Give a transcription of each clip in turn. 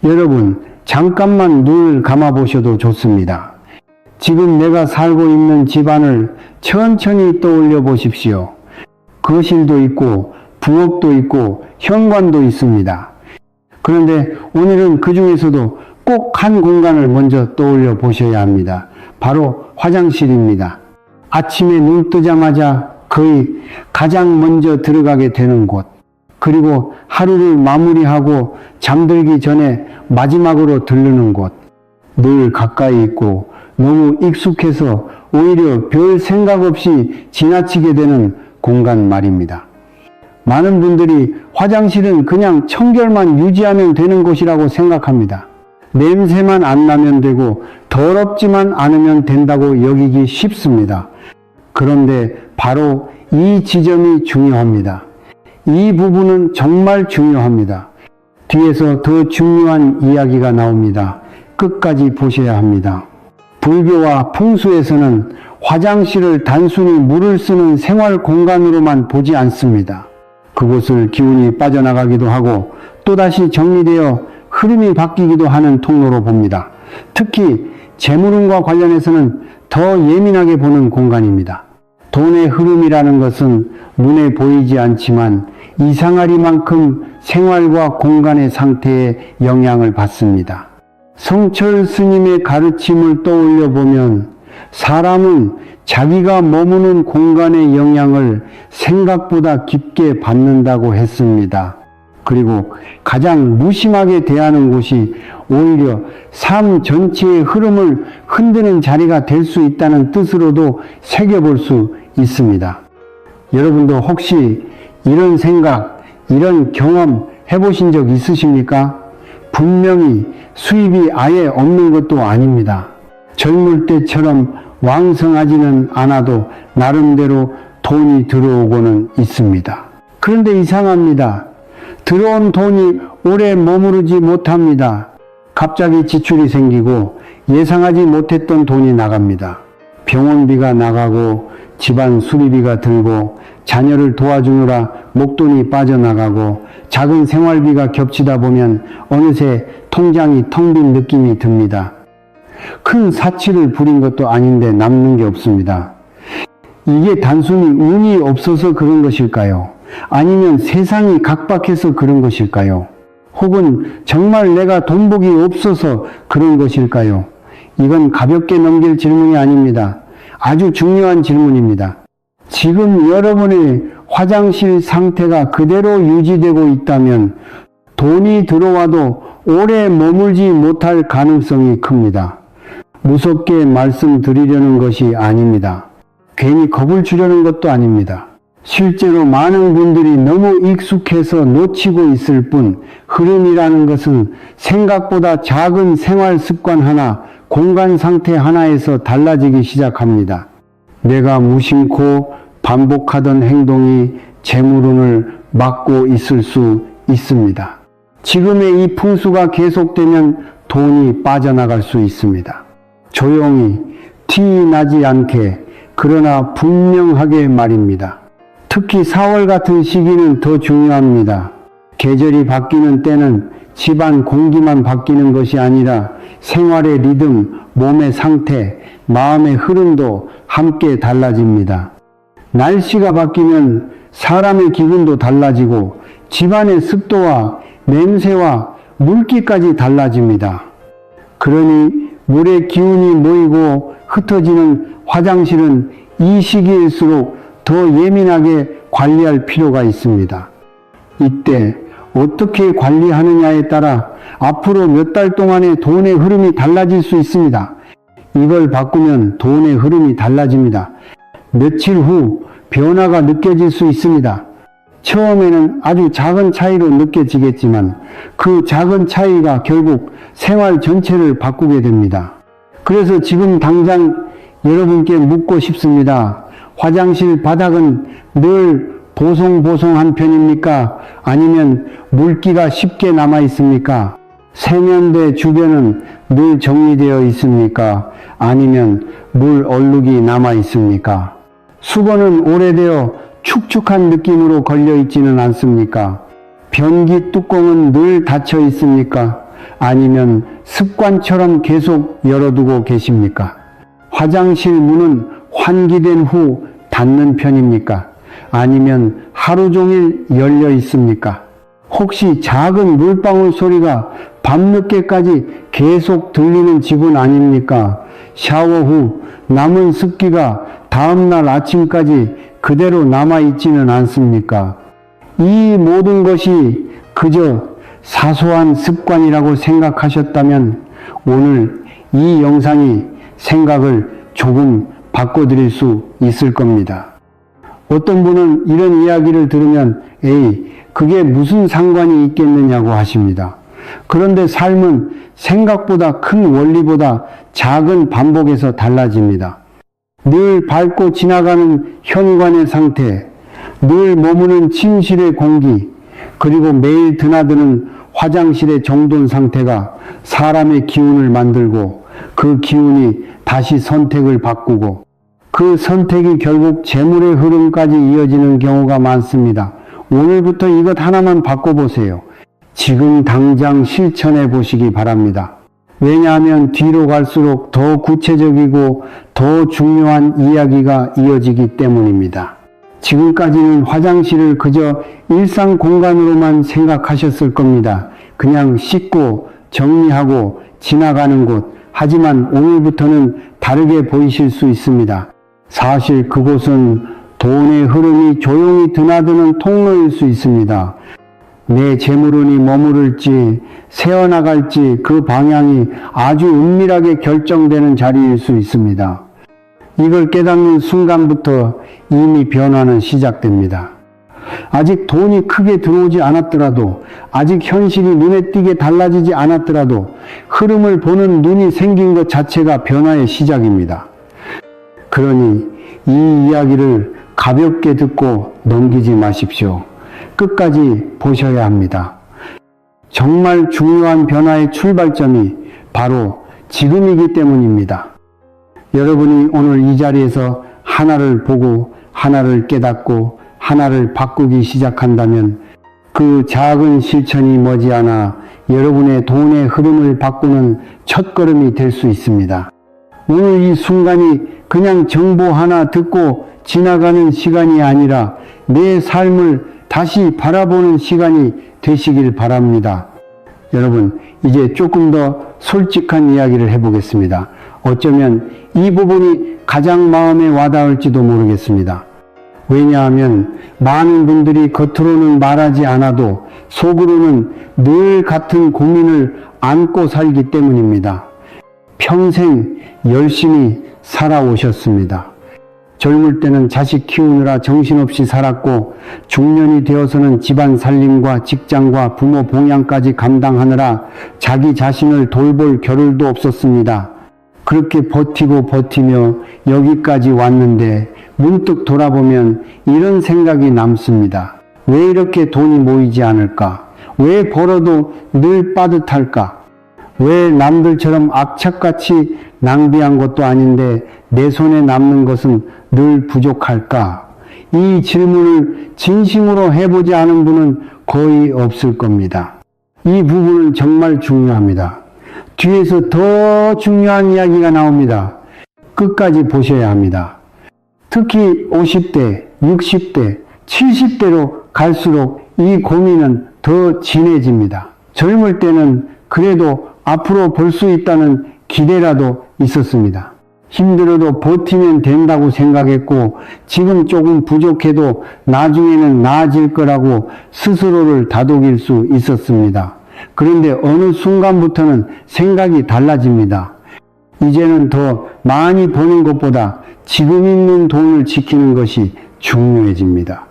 여러분, 잠깐만 눈을 감아 보셔도 좋습니다. 지금 내가 살고 있는 집안을 천천히 떠올려 보십시오. 거실도 있고 부엌도 있고 현관도 있습니다. 그런데 오늘은 그 중에서도 꼭 한 공간을 먼저 떠올려 보셔야 합니다. 바로 화장실입니다. 아침에 눈 뜨자마자 거의 가장 먼저 들어가게 되는 곳, 그리고 하루를 마무리하고 잠들기 전에 마지막으로 들르는 곳, 늘 가까이 있고 너무 익숙해서 오히려 별 생각 없이 지나치게 되는 공간 말입니다. 많은 분들이 화장실은 그냥 청결만 유지하면 되는 곳이라고 생각합니다. 냄새만 안 나면 되고 더럽지만 않으면 된다고 여기기 쉽습니다. 그런데 바로 이 지점이 중요합니다. 이 부분은 정말 중요합니다. 뒤에서 더 중요한 이야기가 나옵니다. 끝까지 보셔야 합니다. 불교와 풍수에서는 화장실을 단순히 물을 쓰는 생활 공간으로만 보지 않습니다. 그곳을 기운이 빠져나가기도 하고 또다시 정리되어 흐름이 바뀌기도 하는 통로로 봅니다. 특히 재물운과 관련해서는 더 예민하게 보는 공간입니다. 돈의 흐름이라는 것은 눈에 보이지 않지만 이상하리만큼 생활과 공간의 상태에 영향을 받습니다. 성철 스님의 가르침을 떠올려 보면 사람은 자기가 머무는 공간의 영향을 생각보다 깊게 받는다고 했습니다. 그리고 가장 무심하게 대하는 곳이 오히려 삶 전체의 흐름을 흔드는 자리가 될 수 있다는 뜻으로도 새겨볼 수 있습니다. 여러분도 혹시 이런 생각, 이런 경험 해보신 적 있으십니까? 분명히 수입이 아예 없는 것도 아닙니다. 젊을 때처럼 왕성하지는 않아도 나름대로 돈이 들어오고는 있습니다. 그런데 이상합니다. 들어온 돈이 오래 머무르지 못합니다. 갑자기 지출이 생기고 예상하지 못했던 돈이 나갑니다. 병원비가 나가고 집안 수리비가 들고 자녀를 도와주느라 목돈이 빠져나가고 작은 생활비가 겹치다 보면 어느새 통장이 텅 빈 느낌이 듭니다. 큰 사치를 부린 것도 아닌데 남는 게 없습니다. 이게 단순히 운이 없어서 그런 것일까요? 아니면 세상이 각박해서 그런 것일까요? 혹은 정말 내가 돈복이 없어서 그런 것일까요? 이건 가볍게 넘길 질문이 아닙니다. 아주 중요한 질문입니다. 지금 여러분의 화장실 상태가 그대로 유지되고 있다면 돈이 들어와도 오래 머물지 못할 가능성이 큽니다. 무섭게 말씀드리려는 것이 아닙니다. 괜히 겁을 주려는 것도 아닙니다. 실제로 많은 분들이 너무 익숙해서 놓치고 있을 뿐 흐름이라는 것은 생각보다 작은 생활 습관 하나, 공간 상태 하나에서 달라지기 시작합니다. 내가 무심코 반복하던 행동이 재물운을 막고 있을 수 있습니다. 지금의 이 풍수가 계속되면 돈이 빠져나갈 수 있습니다. 조용히, 티 나지 않게, 그러나 분명하게 말입니다. 특히 4월 같은 시기는 더 중요합니다. 계절이 바뀌는 때는 집안 공기만 바뀌는 것이 아니라 생활의 리듬, 몸의 상태, 마음의 흐름도 함께 달라집니다. 날씨가 바뀌면 사람의 기분도 달라지고 집안의 습도와 냄새와 물기까지 달라집니다. 그러니 물의 기운이 모이고 흩어지는 화장실은 이 시기일수록 더 예민하게 관리할 필요가 있습니다. 이때 어떻게 관리하느냐에 따라 앞으로 몇 달 동안의 돈의 흐름이 달라질 수 있습니다. 이걸 바꾸면 돈의 흐름이 달라집니다. 며칠 후 변화가 느껴질 수 있습니다. 처음에는 아주 작은 차이로 느껴지겠지만 그 작은 차이가 결국 생활 전체를 바꾸게 됩니다. 그래서 지금 당장 여러분께 묻고 싶습니다. 화장실 바닥은 늘 보송보송한 편입니까? 아니면 물기가 쉽게 남아 있습니까? 세면대 주변은 늘 정리되어 있습니까? 아니면 물 얼룩이 남아 있습니까? 수건은 오래되어 축축한 느낌으로 걸려 있지는 않습니까? 변기 뚜껑은 늘 닫혀 있습니까? 아니면 습관처럼 계속 열어두고 계십니까? 화장실 문은 환기된 후 닫는 편입니까? 아니면 하루 종일 열려 있습니까? 혹시 작은 물방울 소리가 밤늦게까지 계속 들리는 집은 아닙니까? 샤워 후 남은 습기가 다음날 아침까지 그대로 남아있지는 않습니까? 이 모든 것이 그저 사소한 습관이라고 생각하셨다면 오늘 이 영상이 생각을 조금 바꿔드릴 수 있을 겁니다. 어떤 분은 이런 이야기를 들으면 에이, 그게 무슨 상관이 있겠느냐고 하십니다. 그런데 삶은 생각보다 큰 원리보다 작은 반복에서 달라집니다. 늘 밟고 지나가는 현관의 상태, 늘 머무는 침실의 공기, 그리고 매일 드나드는 화장실의 정돈 상태가 사람의 기운을 만들고 그 기운이 다시 선택을 바꾸고 그 선택이 결국 재물의 흐름까지 이어지는 경우가 많습니다. 오늘부터 이것 하나만 바꿔보세요. 지금 당장 실천해 보시기 바랍니다. 왜냐하면 뒤로 갈수록 더 구체적이고 더 중요한 이야기가 이어지기 때문입니다. 지금까지는 화장실을 그저 일상 공간으로만 생각하셨을 겁니다. 그냥 씻고 정리하고 지나가는 곳. 하지만 오늘부터는 다르게 보이실 수 있습니다. 사실 그곳은 돈의 흐름이 조용히 드나드는 통로일 수 있습니다. 내 재물운이 머무를지 새어나갈지 그 방향이 아주 은밀하게 결정되는 자리일 수 있습니다. 이걸 깨닫는 순간부터 이미 변화는 시작됩니다. 아직 돈이 크게 들어오지 않았더라도, 아직 현실이 눈에 띄게 달라지지 않았더라도 흐름을 보는 눈이 생긴 것 자체가 변화의 시작입니다. 그러니 이 이야기를 가볍게 듣고 넘기지 마십시오. 끝까지 보셔야 합니다. 정말 중요한 변화의 출발점이 바로 지금이기 때문입니다. 여러분이 오늘 이 자리에서 하나를 보고 하나를 깨닫고 하나를 바꾸기 시작한다면 그 작은 실천이 머지않아 여러분의 돈의 흐름을 바꾸는 첫걸음이 될 수 있습니다. 오늘 이 순간이 그냥 정보 하나 듣고 지나가는 시간이 아니라 내 삶을 다시 바라보는 시간이 되시길 바랍니다. 여러분, 이제 조금 더 솔직한 이야기를 해보겠습니다. 어쩌면 이 부분이 가장 마음에 와닿을지도 모르겠습니다. 왜냐하면 많은 분들이 겉으로는 말하지 않아도 속으로는 늘 같은 고민을 안고 살기 때문입니다. 평생 열심히 살아오셨습니다. 젊을 때는 자식 키우느라 정신없이 살았고 중년이 되어서는 집안 살림과 직장과 부모 봉양까지 감당하느라 자기 자신을 돌볼 겨를도 없었습니다. 그렇게 버티고 버티며 여기까지 왔는데 문득 돌아보면 이런 생각이 남습니다. 왜 이렇게 돈이 모이지 않을까? 왜 벌어도 늘 빠듯할까? 왜 남들처럼 악착같이 낭비한 것도 아닌데 내 손에 남는 것은 늘 부족할까? 이 질문을 진심으로 해보지 않은 분은 거의 없을 겁니다. 이 부분은 정말 중요합니다. 뒤에서 더 중요한 이야기가 나옵니다. 끝까지 보셔야 합니다. 특히 50대, 60대, 70대로 갈수록 이 고민은 더 진해집니다. 젊을 때는 그래도 앞으로 볼 수 있다는 기대라도 있었습니다. 힘들어도 버티면 된다고 생각했고 지금 조금 부족해도 나중에는 나아질 거라고 스스로를 다독일 수 있었습니다. 그런데 어느 순간부터는 생각이 달라집니다. 이제는 더 많이 버는 것보다 지금 있는 돈을 지키는 것이 중요해집니다.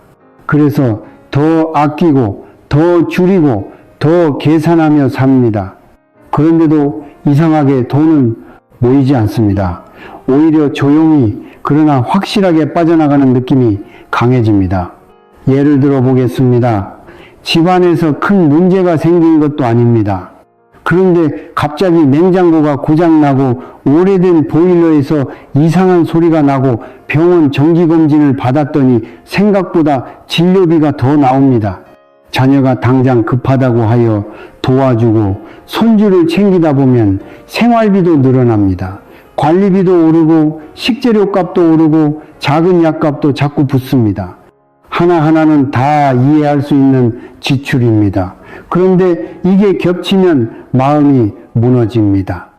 그래서 더 아끼고 더 줄이고 더 계산하며 삽니다. 그런데도 이상하게 돈은 모이지 않습니다. 오히려 조용히 그러나 확실하게 빠져나가는 느낌이 강해집니다. 예를 들어 보겠습니다. 집안에서 큰 문제가 생긴 것도 아닙니다. 그런데 갑자기 냉장고가 고장나고 오래된 보일러에서 이상한 소리가 나고 병원 정기검진을 받았더니 생각보다 진료비가 더 나옵니다. 자녀가 당장 급하다고 하여 도와주고 손주를 챙기다 보면 생활비도 늘어납니다. 관리비도 오르고 식재료 값도 오르고 작은 약값도 자꾸 붙습니다. 하나하나는 다 이해할 수 있는 지출입니다. 그런데 이게 겹치면 마음이 무너집니다.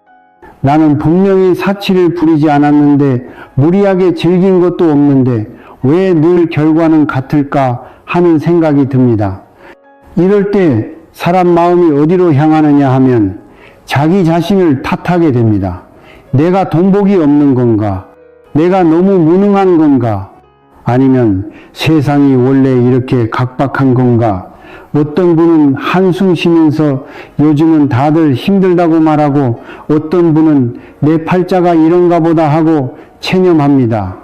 나는 분명히 사치를 부리지 않았는데 무리하게 즐긴 것도 없는데 왜 늘 결과는 같을까 하는 생각이 듭니다. 이럴 때 사람 마음이 어디로 향하느냐 하면 자기 자신을 탓하게 됩니다. 내가 돈복이 없는 건가? 내가 너무 무능한 건가? 아니면 세상이 원래 이렇게 각박한 건가? 어떤 분은 한숨 쉬면서 요즘은 다들 힘들다고 말하고 어떤 분은 내 팔자가 이런가 보다 하고 체념합니다.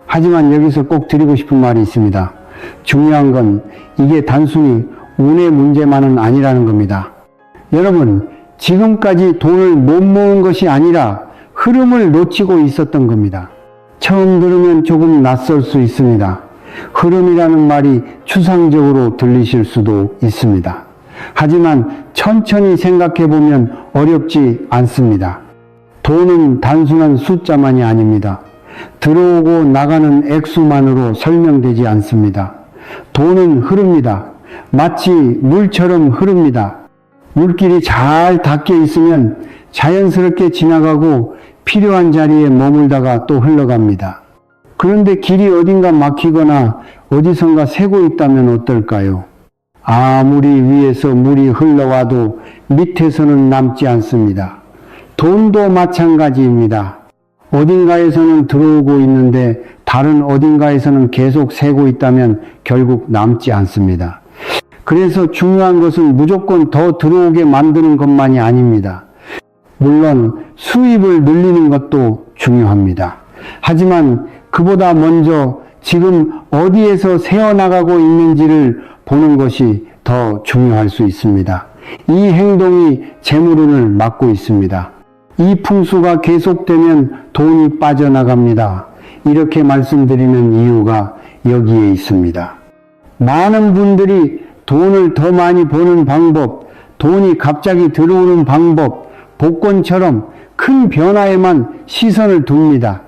하지만 여기서 꼭 드리고 싶은 말이 있습니다. 중요한 건 이게 단순히 운의 문제만은 아니라는 겁니다. 여러분, 지금까지 돈을 못 모은 것이 아니라 흐름을 놓치고 있었던 겁니다. 처음 들으면 조금 낯설 수 있습니다. 흐름이라는 말이 추상적으로 들리실 수도 있습니다. 하지만 천천히 생각해 보면 어렵지 않습니다. 돈은 단순한 숫자만이 아닙니다. 들어오고 나가는 액수만으로 설명되지 않습니다. 돈은 흐릅니다. 마치 물처럼 흐릅니다. 물길이 잘 닦여 있으면 자연스럽게 지나가고 필요한 자리에 머물다가 또 흘러갑니다. 그런데 길이 어딘가 막히거나 어디선가 새고 있다면 어떨까요? 아무리 위에서 물이 흘러와도 밑에서는 남지 않습니다. 돈도 마찬가지입니다. 어딘가에서는 들어오고 있는데 다른 어딘가에서는 계속 새고 있다면 결국 남지 않습니다. 그래서 중요한 것은 무조건 더 들어오게 만드는 것만이 아닙니다. 물론 수입을 늘리는 것도 중요합니다. 하지만 그보다 먼저 지금 어디에서 새어나가고 있는지를 보는 것이 더 중요할 수 있습니다. 이 행동이 재물운을 막고 있습니다. 이 풍수가 계속되면 돈이 빠져나갑니다. 이렇게 말씀드리는 이유가 여기에 있습니다. 많은 분들이 돈을 더 많이 버는 방법, 돈이 갑자기 들어오는 방법, 복권처럼 큰 변화에만 시선을 둡니다.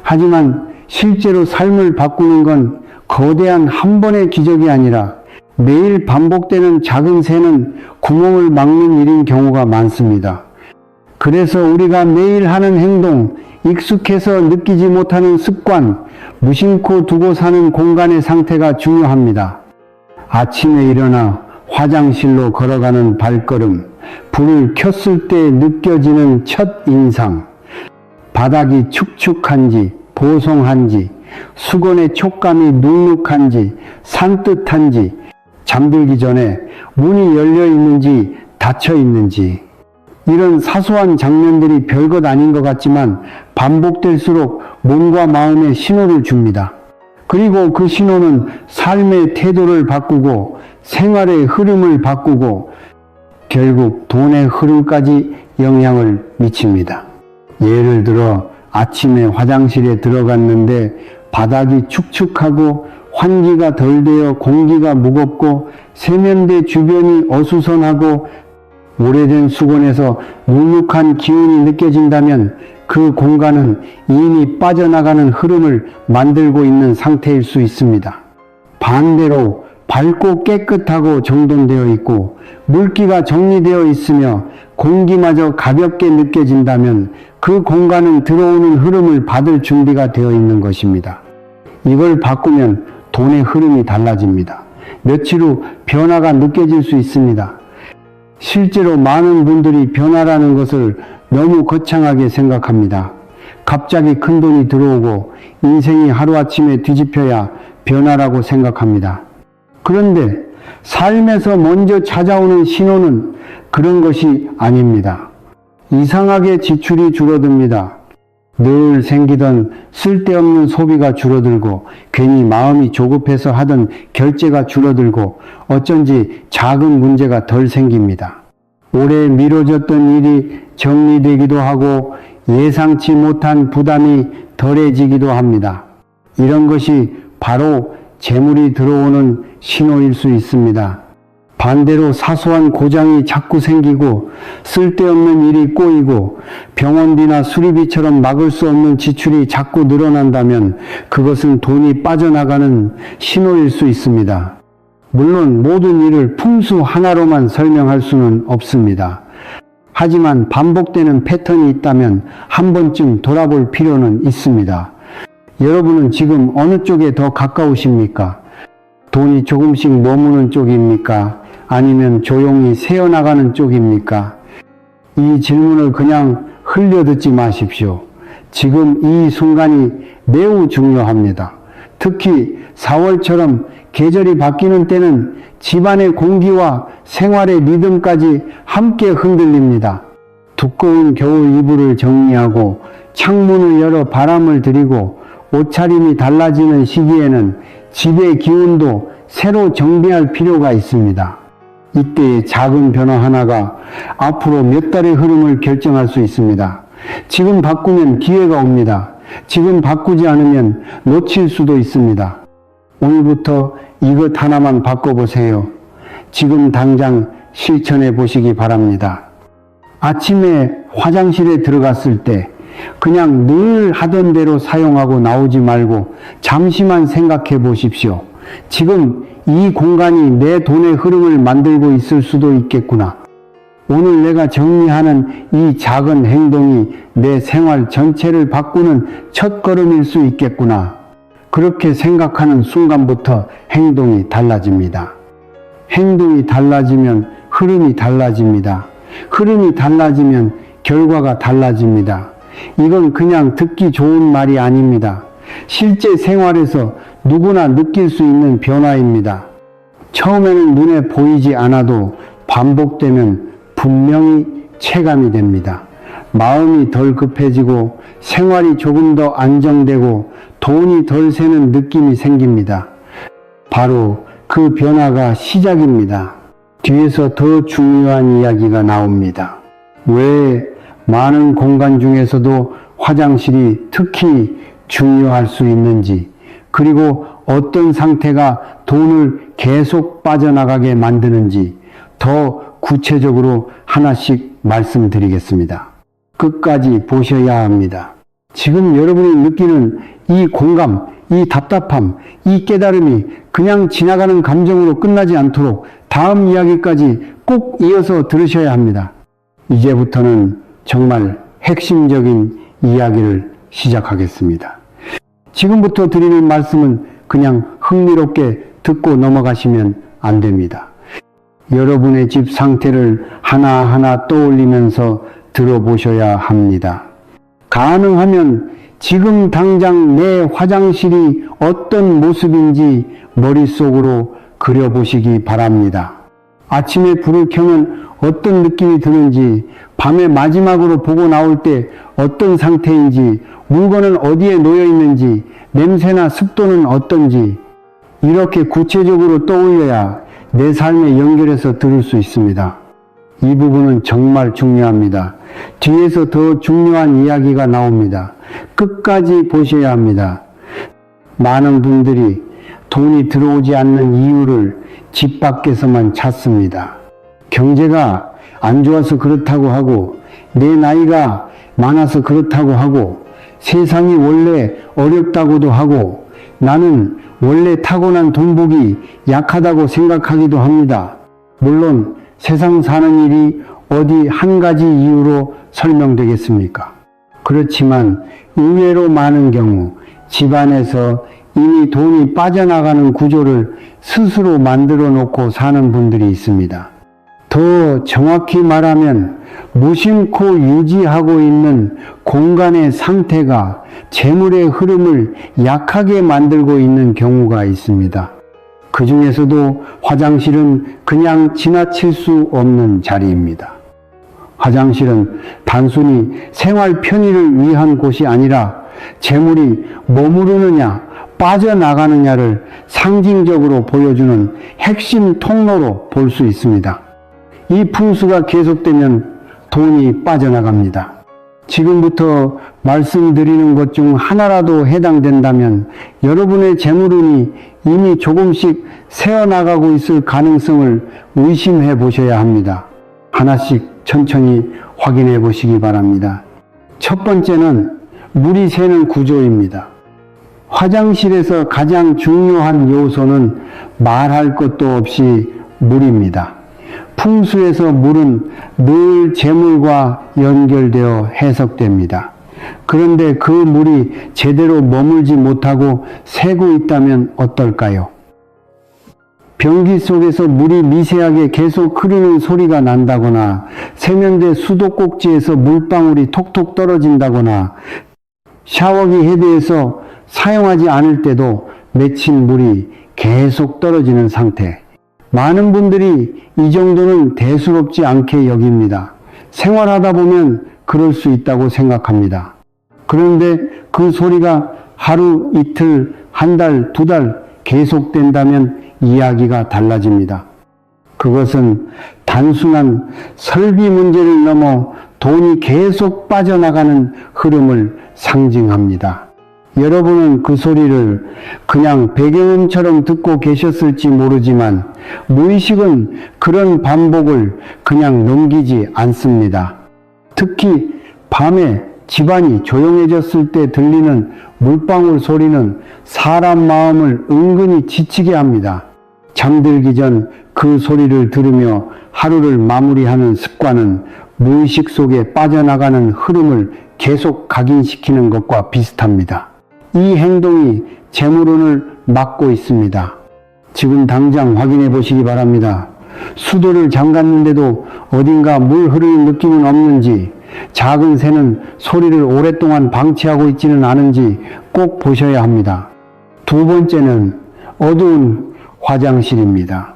하지만 실제로 삶을 바꾸는 건 거대한 한 번의 기적이 아니라 매일 반복되는 작은 새는 구멍을 막는 일인 경우가 많습니다. 그래서 우리가 매일 하는 행동, 익숙해서 느끼지 못하는 습관, 무심코 두고 사는 공간의 상태가 중요합니다. 아침에 일어나 화장실로 걸어가는 발걸음, 불을 켰을 때 느껴지는 첫 인상, 바닥이 축축한지 보송한지, 수건의 촉감이 눅눅한지 산뜻한지, 잠들기 전에 문이 열려 있는지 닫혀 있는지, 이런 사소한 장면들이 별것 아닌 것 같지만 반복될수록 몸과 마음에 신호를 줍니다. 그리고 그 신호는 삶의 태도를 바꾸고 생활의 흐름을 바꾸고 결국 돈의 흐름까지 영향을 미칩니다. 예를 들어 아침에 화장실에 들어갔는데 바닥이 축축하고 환기가 덜 되어 공기가 무겁고 세면대 주변이 어수선하고 오래된 수건에서 눅눅한 기운이 느껴진다면 그 공간은 이미 빠져나가는 흐름을 만들고 있는 상태일 수 있습니다. 반대로 밝고 깨끗하고 정돈되어 있고 물기가 정리되어 있으며 공기마저 가볍게 느껴진다면 그 공간은 들어오는 흐름을 받을 준비가 되어 있는 것입니다. 이걸 바꾸면 돈의 흐름이 달라집니다. 며칠 후 변화가 느껴질 수 있습니다. 실제로 많은 분들이 변화라는 것을 너무 거창하게 생각합니다. 갑자기 큰 돈이 들어오고 인생이 하루아침에 뒤집혀야 변화라고 생각합니다. 그런데 삶에서 먼저 찾아오는 신호는 그런 것이 아닙니다. 이상하게 지출이 줄어듭니다. 늘 생기던 쓸데없는 소비가 줄어들고 괜히 마음이 조급해서 하던 결제가 줄어들고 어쩐지 작은 문제가 덜 생깁니다. 오래 미뤄졌던 일이 정리되기도 하고 예상치 못한 부담이 덜해지기도 합니다. 이런 것이 바로 재물이 들어오는 신호일 수 있습니다. 반대로 사소한 고장이 자꾸 생기고 쓸데없는 일이 꼬이고 병원비나 수리비처럼 막을 수 없는 지출이 자꾸 늘어난다면 그것은 돈이 빠져나가는 신호일 수 있습니다. 물론 모든 일을 풍수 하나로만 설명할 수는 없습니다. 하지만 반복되는 패턴이 있다면 한 번쯤 돌아볼 필요는 있습니다. 여러분은 지금 어느 쪽에 더 가까우십니까? 돈이 조금씩 머무는 쪽입니까? 아니면 조용히 새어나가는 쪽입니까? 이 질문을 그냥 흘려듣지 마십시오. 지금 이 순간이 매우 중요합니다. 특히 4월처럼 계절이 바뀌는 때는 집안의 공기와 생활의 리듬까지 함께 흔들립니다. 두꺼운 겨울 이불을 정리하고 창문을 열어 바람을 들이고 옷차림이 달라지는 시기에는 집의 기운도 새로 정비할 필요가 있습니다. 이때의 작은 변화 하나가 앞으로 몇 달의 흐름을 결정할 수 있습니다. 지금 바꾸면 기회가 옵니다. 지금 바꾸지 않으면 놓칠 수도 있습니다. 오늘부터 이것 하나만 바꿔보세요. 지금 당장 실천해 보시기 바랍니다. 아침에 화장실에 들어갔을 때 그냥 늘 하던 대로 사용하고 나오지 말고 잠시만 생각해 보십시오. 지금 이 공간이 내 돈의 흐름을 만들고 있을 수도 있겠구나. 오늘 내가 정리하는 이 작은 행동이 내 생활 전체를 바꾸는 첫걸음일 수 있겠구나. 그렇게 생각하는 순간부터 행동이 달라집니다. 행동이 달라지면 흐름이 달라집니다. 흐름이 달라지면 결과가 달라집니다. 이건 그냥 듣기 좋은 말이 아닙니다. 실제 생활에서 누구나 느낄 수 있는 변화입니다. 처음에는 눈에 보이지 않아도 반복되면 분명히 체감이 됩니다. 마음이 덜 급해지고 생활이 조금 더 안정되고 돈이 덜 새는 느낌이 생깁니다. 바로 그 변화가 시작입니다. 뒤에서 더 중요한 이야기가 나옵니다. 왜 많은 공간 중에서도 화장실이 특히 중요할 수 있는지, 그리고 어떤 상태가 돈을 계속 빠져나가게 만드는지 더 구체적으로 하나씩 말씀드리겠습니다. 끝까지 보셔야 합니다. 지금 여러분이 느끼는 이 공감, 이 답답함, 이 깨달음이 그냥 지나가는 감정으로 끝나지 않도록 다음 이야기까지 꼭 이어서 들으셔야 합니다. 이제부터는 정말 핵심적인 이야기를 시작하겠습니다. 지금부터 드리는 말씀은 그냥 흥미롭게 듣고 넘어가시면 안 됩니다. 여러분의 집 상태를 하나하나 떠올리면서 들어보셔야 합니다. 가능하면 지금 당장 내 화장실이 어떤 모습인지 머릿속으로 그려보시기 바랍니다. 아침에 불을 켜면 어떤 느낌이 드는지, 밤에 마지막으로 보고 나올 때 어떤 상태인지, 물건은 어디에 놓여 있는지, 냄새나 습도는 어떤지, 이렇게 구체적으로 떠올려야 내 삶에 연결해서 들을 수 있습니다. 이 부분은 정말 중요합니다. 뒤에서 더 중요한 이야기가 나옵니다. 끝까지 보셔야 합니다. 많은 분들이 돈이 들어오지 않는 이유를 집 밖에서만 찾습니다. 경제가 안 좋아서 그렇다고 하고, 내 나이가 많아서 그렇다고 하고, 세상이 원래 어렵다고도 하고, 나는 원래 타고난 돈복이 약하다고 생각하기도 합니다. 물론 세상 사는 일이 어디 한 가지 이유로 설명되겠습니까? 그렇지만 의외로 많은 경우 집안에서 이미 돈이 빠져나가는 구조를 스스로 만들어 놓고 사는 분들이 있습니다. 더 정확히 말하면 무심코 유지하고 있는 공간의 상태가 재물의 흐름을 약하게 만들고 있는 경우가 있습니다. 그 중에서도 화장실은 그냥 지나칠 수 없는 자리입니다. 화장실은 단순히 생활 편의를 위한 곳이 아니라 재물이 머무르느냐 빠져나가느냐를 상징적으로 보여주는 핵심 통로로 볼 수 있습니다. 이 풍수가 계속되면 돈이 빠져나갑니다. 지금부터 말씀드리는 것 중 하나라도 해당된다면 여러분의 재물운이 이미 조금씩 새어나가고 있을 가능성을 의심해 보셔야 합니다. 하나씩 천천히 확인해 보시기 바랍니다. 첫 번째는 물이 새는 구조입니다. 화장실에서 가장 중요한 요소는 말할 것도 없이 물입니다. 풍수에서 물은 늘 재물과 연결되어 해석됩니다. 그런데 그 물이 제대로 머물지 못하고 새고 있다면 어떨까요? 변기 속에서 물이 미세하게 계속 흐르는 소리가 난다거나, 세면대 수도꼭지에서 물방울이 톡톡 떨어진다거나, 샤워기 헤드에서 사용하지 않을 때도 맺힌 물이 계속 떨어지는 상태. 많은 분들이 이 정도는 대수롭지 않게 여깁니다. 생활하다 보면 그럴 수 있다고 생각합니다. 그런데 그 소리가 하루, 이틀, 한 달, 두 달 계속된다면 이야기가 달라집니다. 그것은 단순한 설비 문제를 넘어 돈이 계속 빠져나가는 흐름을 상징합니다. 여러분은 그 소리를 그냥 배경음처럼 듣고 계셨을지 모르지만 무의식은 그런 반복을 그냥 넘기지 않습니다. 특히 밤에 집안이 조용해졌을 때 들리는 물방울 소리는 사람 마음을 은근히 지치게 합니다. 잠들기 전 그 소리를 들으며 하루를 마무리하는 습관은 무의식 속에 빠져나가는 흐름을 계속 각인시키는 것과 비슷합니다. 이 행동이 재물운을 막고 있습니다. 지금 당장 확인해 보시기 바랍니다. 수도를 잠갔는데도 어딘가 물 흐르는 느낌은 없는지, 작은 새는 소리를 오랫동안 방치하고 있지는 않은지 꼭 보셔야 합니다. 두 번째는 어두운 화장실입니다.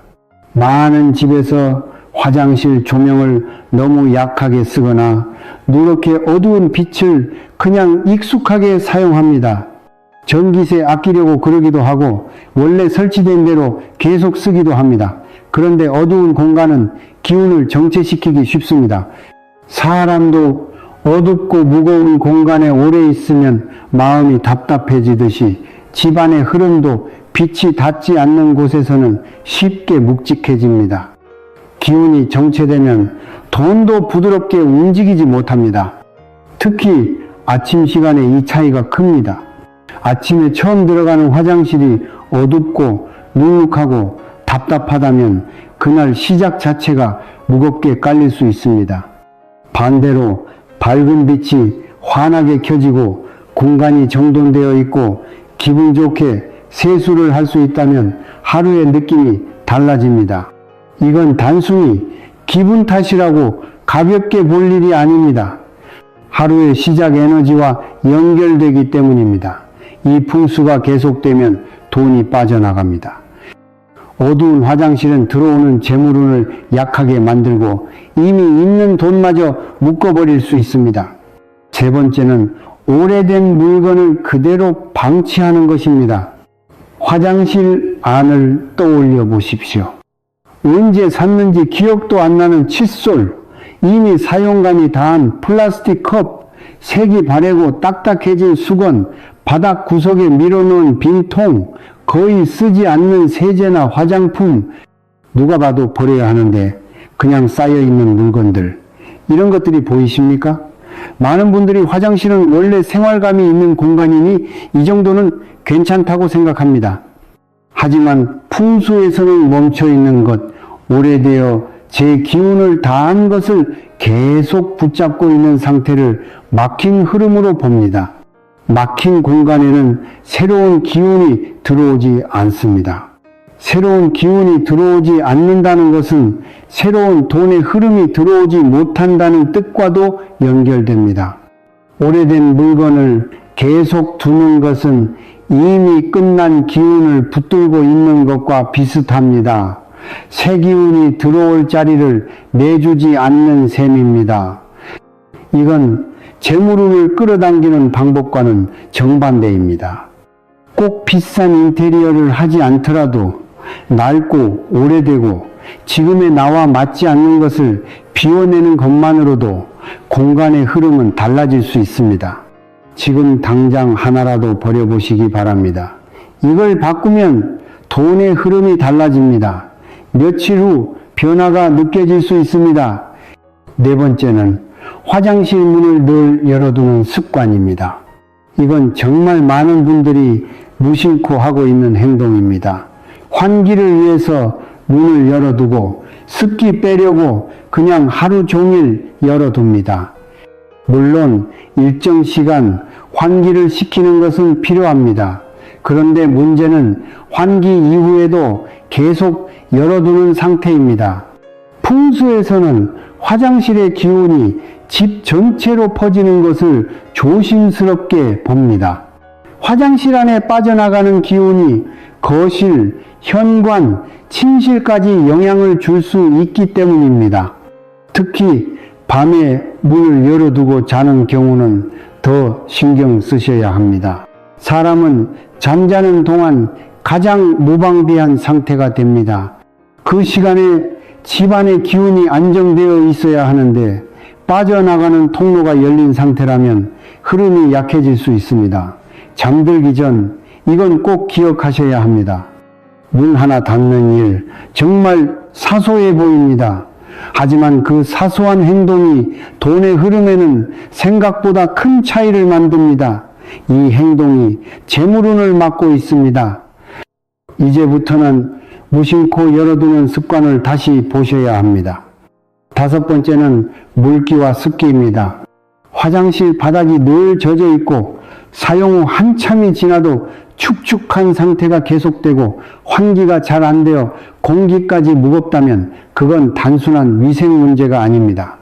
많은 집에서 화장실 조명을 너무 약하게 쓰거나 누렇게 어두운 빛을 그냥 익숙하게 사용합니다. 전기세 아끼려고 그러기도 하고 원래 설치된 대로 계속 쓰기도 합니다. 그런데 어두운 공간은 기운을 정체시키기 쉽습니다. 사람도 어둡고 무거운 공간에 오래 있으면 마음이 답답해지듯이 집안의 흐름도 빛이 닿지 않는 곳에서는 쉽게 묵직해집니다. 기운이 정체되면 돈도 부드럽게 움직이지 못합니다. 특히 아침 시간에 이 차이가 큽니다. 아침에 처음 들어가는 화장실이 어둡고 눅눅하고 답답하다면 그날 시작 자체가 무겁게 깔릴 수 있습니다. 반대로 밝은 빛이 환하게 켜지고 공간이 정돈되어 있고 기분 좋게 세수를 할 수 있다면 하루의 느낌이 달라집니다. 이건 단순히 기분 탓이라고 가볍게 볼 일이 아닙니다. 하루의 시작 에너지와 연결되기 때문입니다. 이 풍수가 계속되면 돈이 빠져나갑니다. 어두운 화장실은 들어오는 재물운을 약하게 만들고 이미 있는 돈마저 묶어버릴 수 있습니다. 세 번째는 오래된 물건을 그대로 방치하는 것입니다. 화장실 안을 떠올려 보십시오. 언제 샀는지 기억도 안 나는 칫솔, 이미 사용감이 다한 플라스틱 컵, 색이 바래고 딱딱해진 수건, 바닥 구석에 밀어놓은 빈 통, 거의 쓰지 않는 세제나 화장품, 누가 봐도 버려야 하는데 그냥 쌓여있는 물건들, 이런 것들이 보이십니까? 많은 분들이 화장실은 원래 생활감이 있는 공간이니 이 정도는 괜찮다고 생각합니다. 하지만 풍수에서는 멈춰있는 것, 오래되어 제 기운을 다한 것을 계속 붙잡고 있는 상태를 막힌 흐름으로 봅니다. 막힌 공간에는 새로운 기운이 들어오지 않습니다. 새로운 기운이 들어오지 않는다는 것은 새로운 돈의 흐름이 들어오지 못한다는 뜻과도 연결됩니다. 오래된 물건을 계속 두는 것은 이미 끝난 기운을 붙들고 있는 것과 비슷합니다. 새 기운이 들어올 자리를 내주지 않는 셈입니다. 이건 재물운을 끌어당기는 방법과는 정반대입니다. 꼭 비싼 인테리어를 하지 않더라도 낡고 오래되고 지금의 나와 맞지 않는 것을 비워내는 것만으로도 공간의 흐름은 달라질 수 있습니다. 지금 당장 하나라도 버려보시기 바랍니다. 이걸 바꾸면 돈의 흐름이 달라집니다. 며칠 후 변화가 느껴질 수 있습니다. 네 번째는 화장실 문을 늘 열어두는 습관입니다. 이건 정말 많은 분들이 무심코 하고 있는 행동입니다. 환기를 위해서 문을 열어두고 습기 빼려고 그냥 하루 종일 열어둡니다. 물론 일정 시간 환기를 시키는 것은 필요합니다. 그런데 문제는 환기 이후에도 계속 열어두는 상태입니다. 풍수에서는 화장실의 기운이 집 전체로 퍼지는 것을 조심스럽게 봅니다. 화장실 안에 빠져나가는 기운이 거실, 현관, 침실까지 영향을 줄 수 있기 때문입니다. 특히 밤에 문을 열어두고 자는 경우는 더 신경 쓰셔야 합니다. 사람은 잠자는 동안 가장 무방비한 상태가 됩니다. 그 시간에 집안의 기운이 안정되어 있어야 하는데 빠져나가는 통로가 열린 상태라면 흐름이 약해질 수 있습니다. 잠들기 전 이건 꼭 기억하셔야 합니다. 문 하나 닫는 일 정말 사소해 보입니다. 하지만 그 사소한 행동이 돈의 흐름에는 생각보다 큰 차이를 만듭니다. 이 행동이 재물운을 막고 있습니다. 이제부터는 무심코 열어두는 습관을 다시 보셔야 합니다. 다섯 번째는 물기와 습기입니다. 화장실 바닥이 늘 젖어 있고 사용 후 한참이 지나도 축축한 상태가 계속되고 환기가 잘 안 되어 공기까지 무겁다면 그건 단순한 위생 문제가 아닙니다.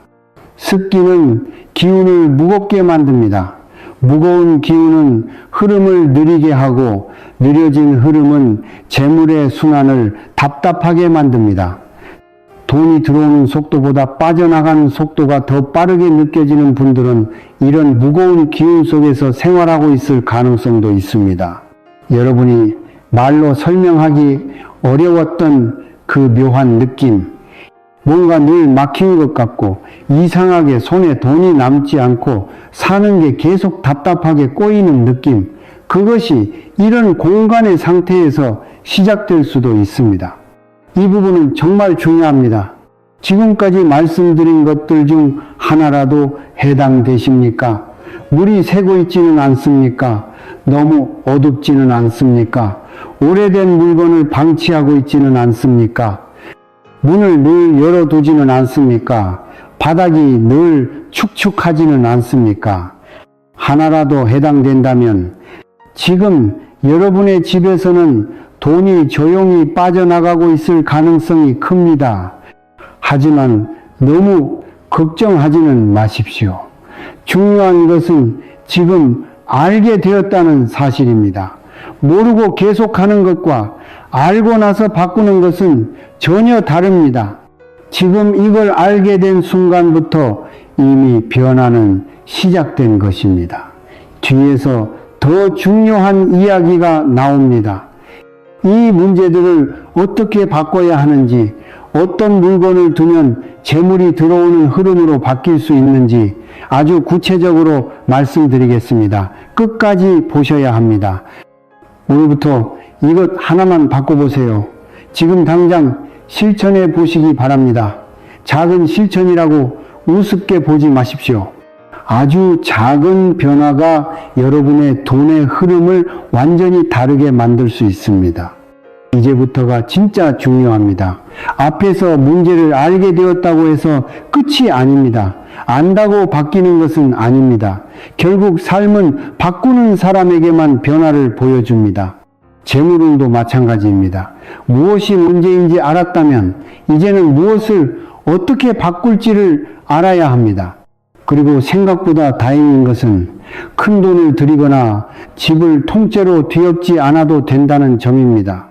습기는 기운을 무겁게 만듭니다. 무거운 기운은 흐름을 느리게 하고 느려진 흐름은 재물의 순환을 답답하게 만듭니다. 돈이 들어오는 속도보다 빠져나가는 속도가 더 빠르게 느껴지는 분들은 이런 무거운 기운 속에서 생활하고 있을 가능성도 있습니다. 여러분이 말로 설명하기 어려웠던 그 묘한 느낌, 뭔가 늘 막힌 것 같고 이상하게 손에 돈이 남지 않고 사는 게 계속 답답하게 꼬이는 느낌, 그것이 이런 공간의 상태에서 시작될 수도 있습니다. 이 부분은 정말 중요합니다. 지금까지 말씀드린 것들 중 하나라도 해당되십니까? 물이 새고 있지는 않습니까? 너무 어둡지는 않습니까? 오래된 물건을 방치하고 있지는 않습니까? 문을 늘 열어두지는 않습니까? 바닥이 늘 축축하지는 않습니까? 하나라도 해당된다면 지금 여러분의 집에서는 돈이 조용히 빠져나가고 있을 가능성이 큽니다. 하지만 너무 걱정하지는 마십시오. 중요한 것은 지금 알게 되었다는 사실입니다. 모르고 계속하는 것과 알고 나서 바꾸는 것은 전혀 다릅니다. 지금 이걸 알게 된 순간부터 이미 변화는 시작된 것입니다. 뒤에서 더 중요한 이야기가 나옵니다. 이 문제들을 어떻게 바꿔야 하는지, 어떤 물건을 두면 재물이 들어오는 흐름으로 바뀔 수 있는지 아주 구체적으로 말씀드리겠습니다. 끝까지 보셔야 합니다. 오늘부터 이것 하나만 바꿔보세요. 지금 당장 실천해 보시기 바랍니다. 작은 실천이라고 우습게 보지 마십시오. 아주 작은 변화가 여러분의 돈의 흐름을 완전히 다르게 만들 수 있습니다. 이제부터가 진짜 중요합니다. 앞에서 문제를 알게 되었다고 해서 끝이 아닙니다. 안다고 바뀌는 것은 아닙니다. 결국 삶은 바꾸는 사람에게만 변화를 보여줍니다. 재물운도 마찬가지입니다. 무엇이 문제인지 알았다면 이제는 무엇을 어떻게 바꿀지를 알아야 합니다. 그리고 생각보다 다행인 것은 큰 돈을 들이거나 집을 통째로 뒤엎지 않아도 된다는 점입니다.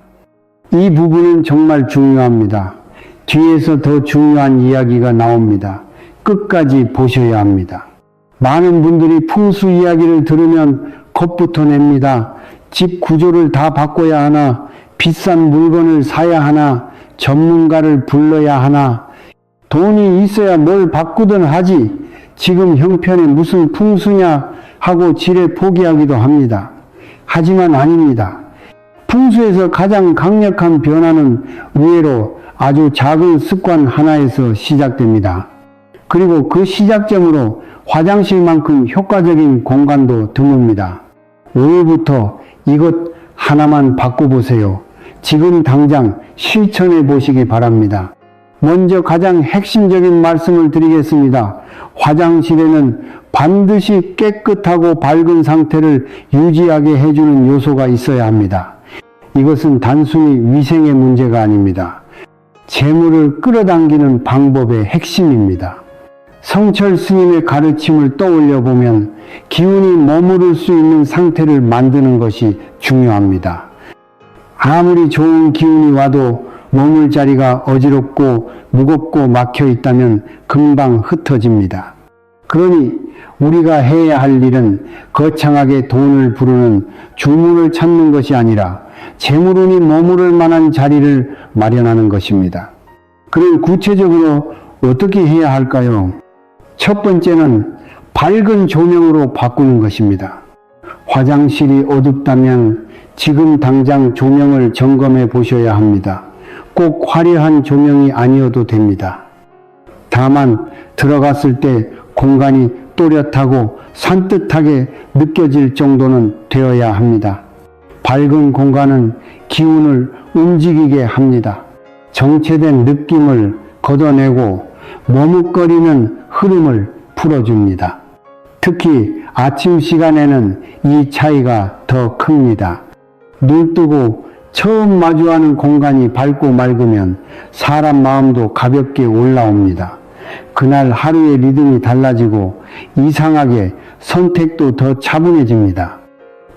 이 부분은 정말 중요합니다. 뒤에서 더 중요한 이야기가 나옵니다. 끝까지 보셔야 합니다. 많은 분들이 풍수 이야기를 들으면 겁부터 냅니다. 집 구조를 다 바꿔야 하나, 비싼 물건을 사야 하나, 전문가를 불러야 하나, 돈이 있어야 뭘 바꾸든 하지, 지금 형편에 무슨 풍수냐 하고 지레 포기하기도 합니다. 하지만 아닙니다. 풍수에서 가장 강력한 변화는 의외로 아주 작은 습관 하나에서 시작됩니다. 그리고 그 시작점으로 화장실만큼 효과적인 공간도 드뭅니다. 오늘부터 이것 하나만 바꿔보세요. 지금 당장 실천해 보시기 바랍니다. 먼저 가장 핵심적인 말씀을 드리겠습니다. 화장실에는 반드시 깨끗하고 밝은 상태를 유지하게 해주는 요소가 있어야 합니다. 이것은 단순히 위생의 문제가 아닙니다. 재물을 끌어당기는 방법의 핵심입니다. 성철 스님의 가르침을 떠올려 보면 기운이 머무를 수 있는 상태를 만드는 것이 중요합니다. 아무리 좋은 기운이 와도 머물 자리가 어지럽고 무겁고 막혀 있다면 금방 흩어집니다. 그러니 우리가 해야 할 일은 거창하게 돈을 부르는 주문을 찾는 것이 아니라 재물운이 머무를 만한 자리를 마련하는 것입니다. 그럼 구체적으로 어떻게 해야 할까요? 첫 번째는 밝은 조명으로 바꾸는 것입니다. 화장실이 어둡다면 지금 당장 조명을 점검해 보셔야 합니다. 꼭 화려한 조명이 아니어도 됩니다. 다만 들어갔을 때 공간이 또렷하고 산뜻하게 느껴질 정도는 되어야 합니다. 밝은 공간은 기운을 움직이게 합니다. 정체된 느낌을 걷어내고 머뭇거리는 흐름을 풀어줍니다. 특히 아침 시간에는 이 차이가 더 큽니다. 눈 뜨고 처음 마주하는 공간이 밝고 맑으면 사람 마음도 가볍게 올라옵니다. 그날 하루의 리듬이 달라지고 이상하게 선택도 더 차분해집니다.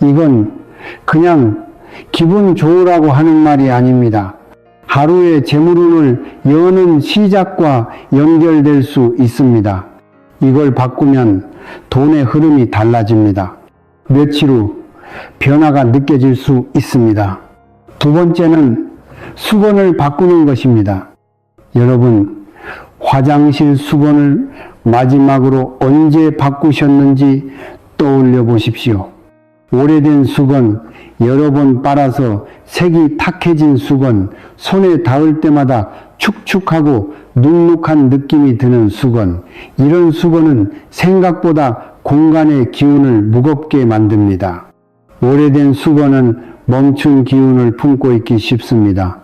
이건 그냥 기분 좋으라고 하는 말이 아닙니다. 하루의 재물운을 여는 시작과 연결될 수 있습니다. 이걸 바꾸면 돈의 흐름이 달라집니다. 며칠 후 변화가 느껴질 수 있습니다. 두 번째는 수건을 바꾸는 것입니다. 여러분, 화장실 수건을 마지막으로 언제 바꾸셨는지 떠올려 보십시오. 오래된 수건, 여러 번 빨아서 색이 탁해진 수건, 손에 닿을 때마다 축축하고 눅눅한 느낌이 드는 수건, 이런 수건은 생각보다 공간의 기운을 무겁게 만듭니다. 오래된 수건은 멈춘 기운을 품고 있기 쉽습니다.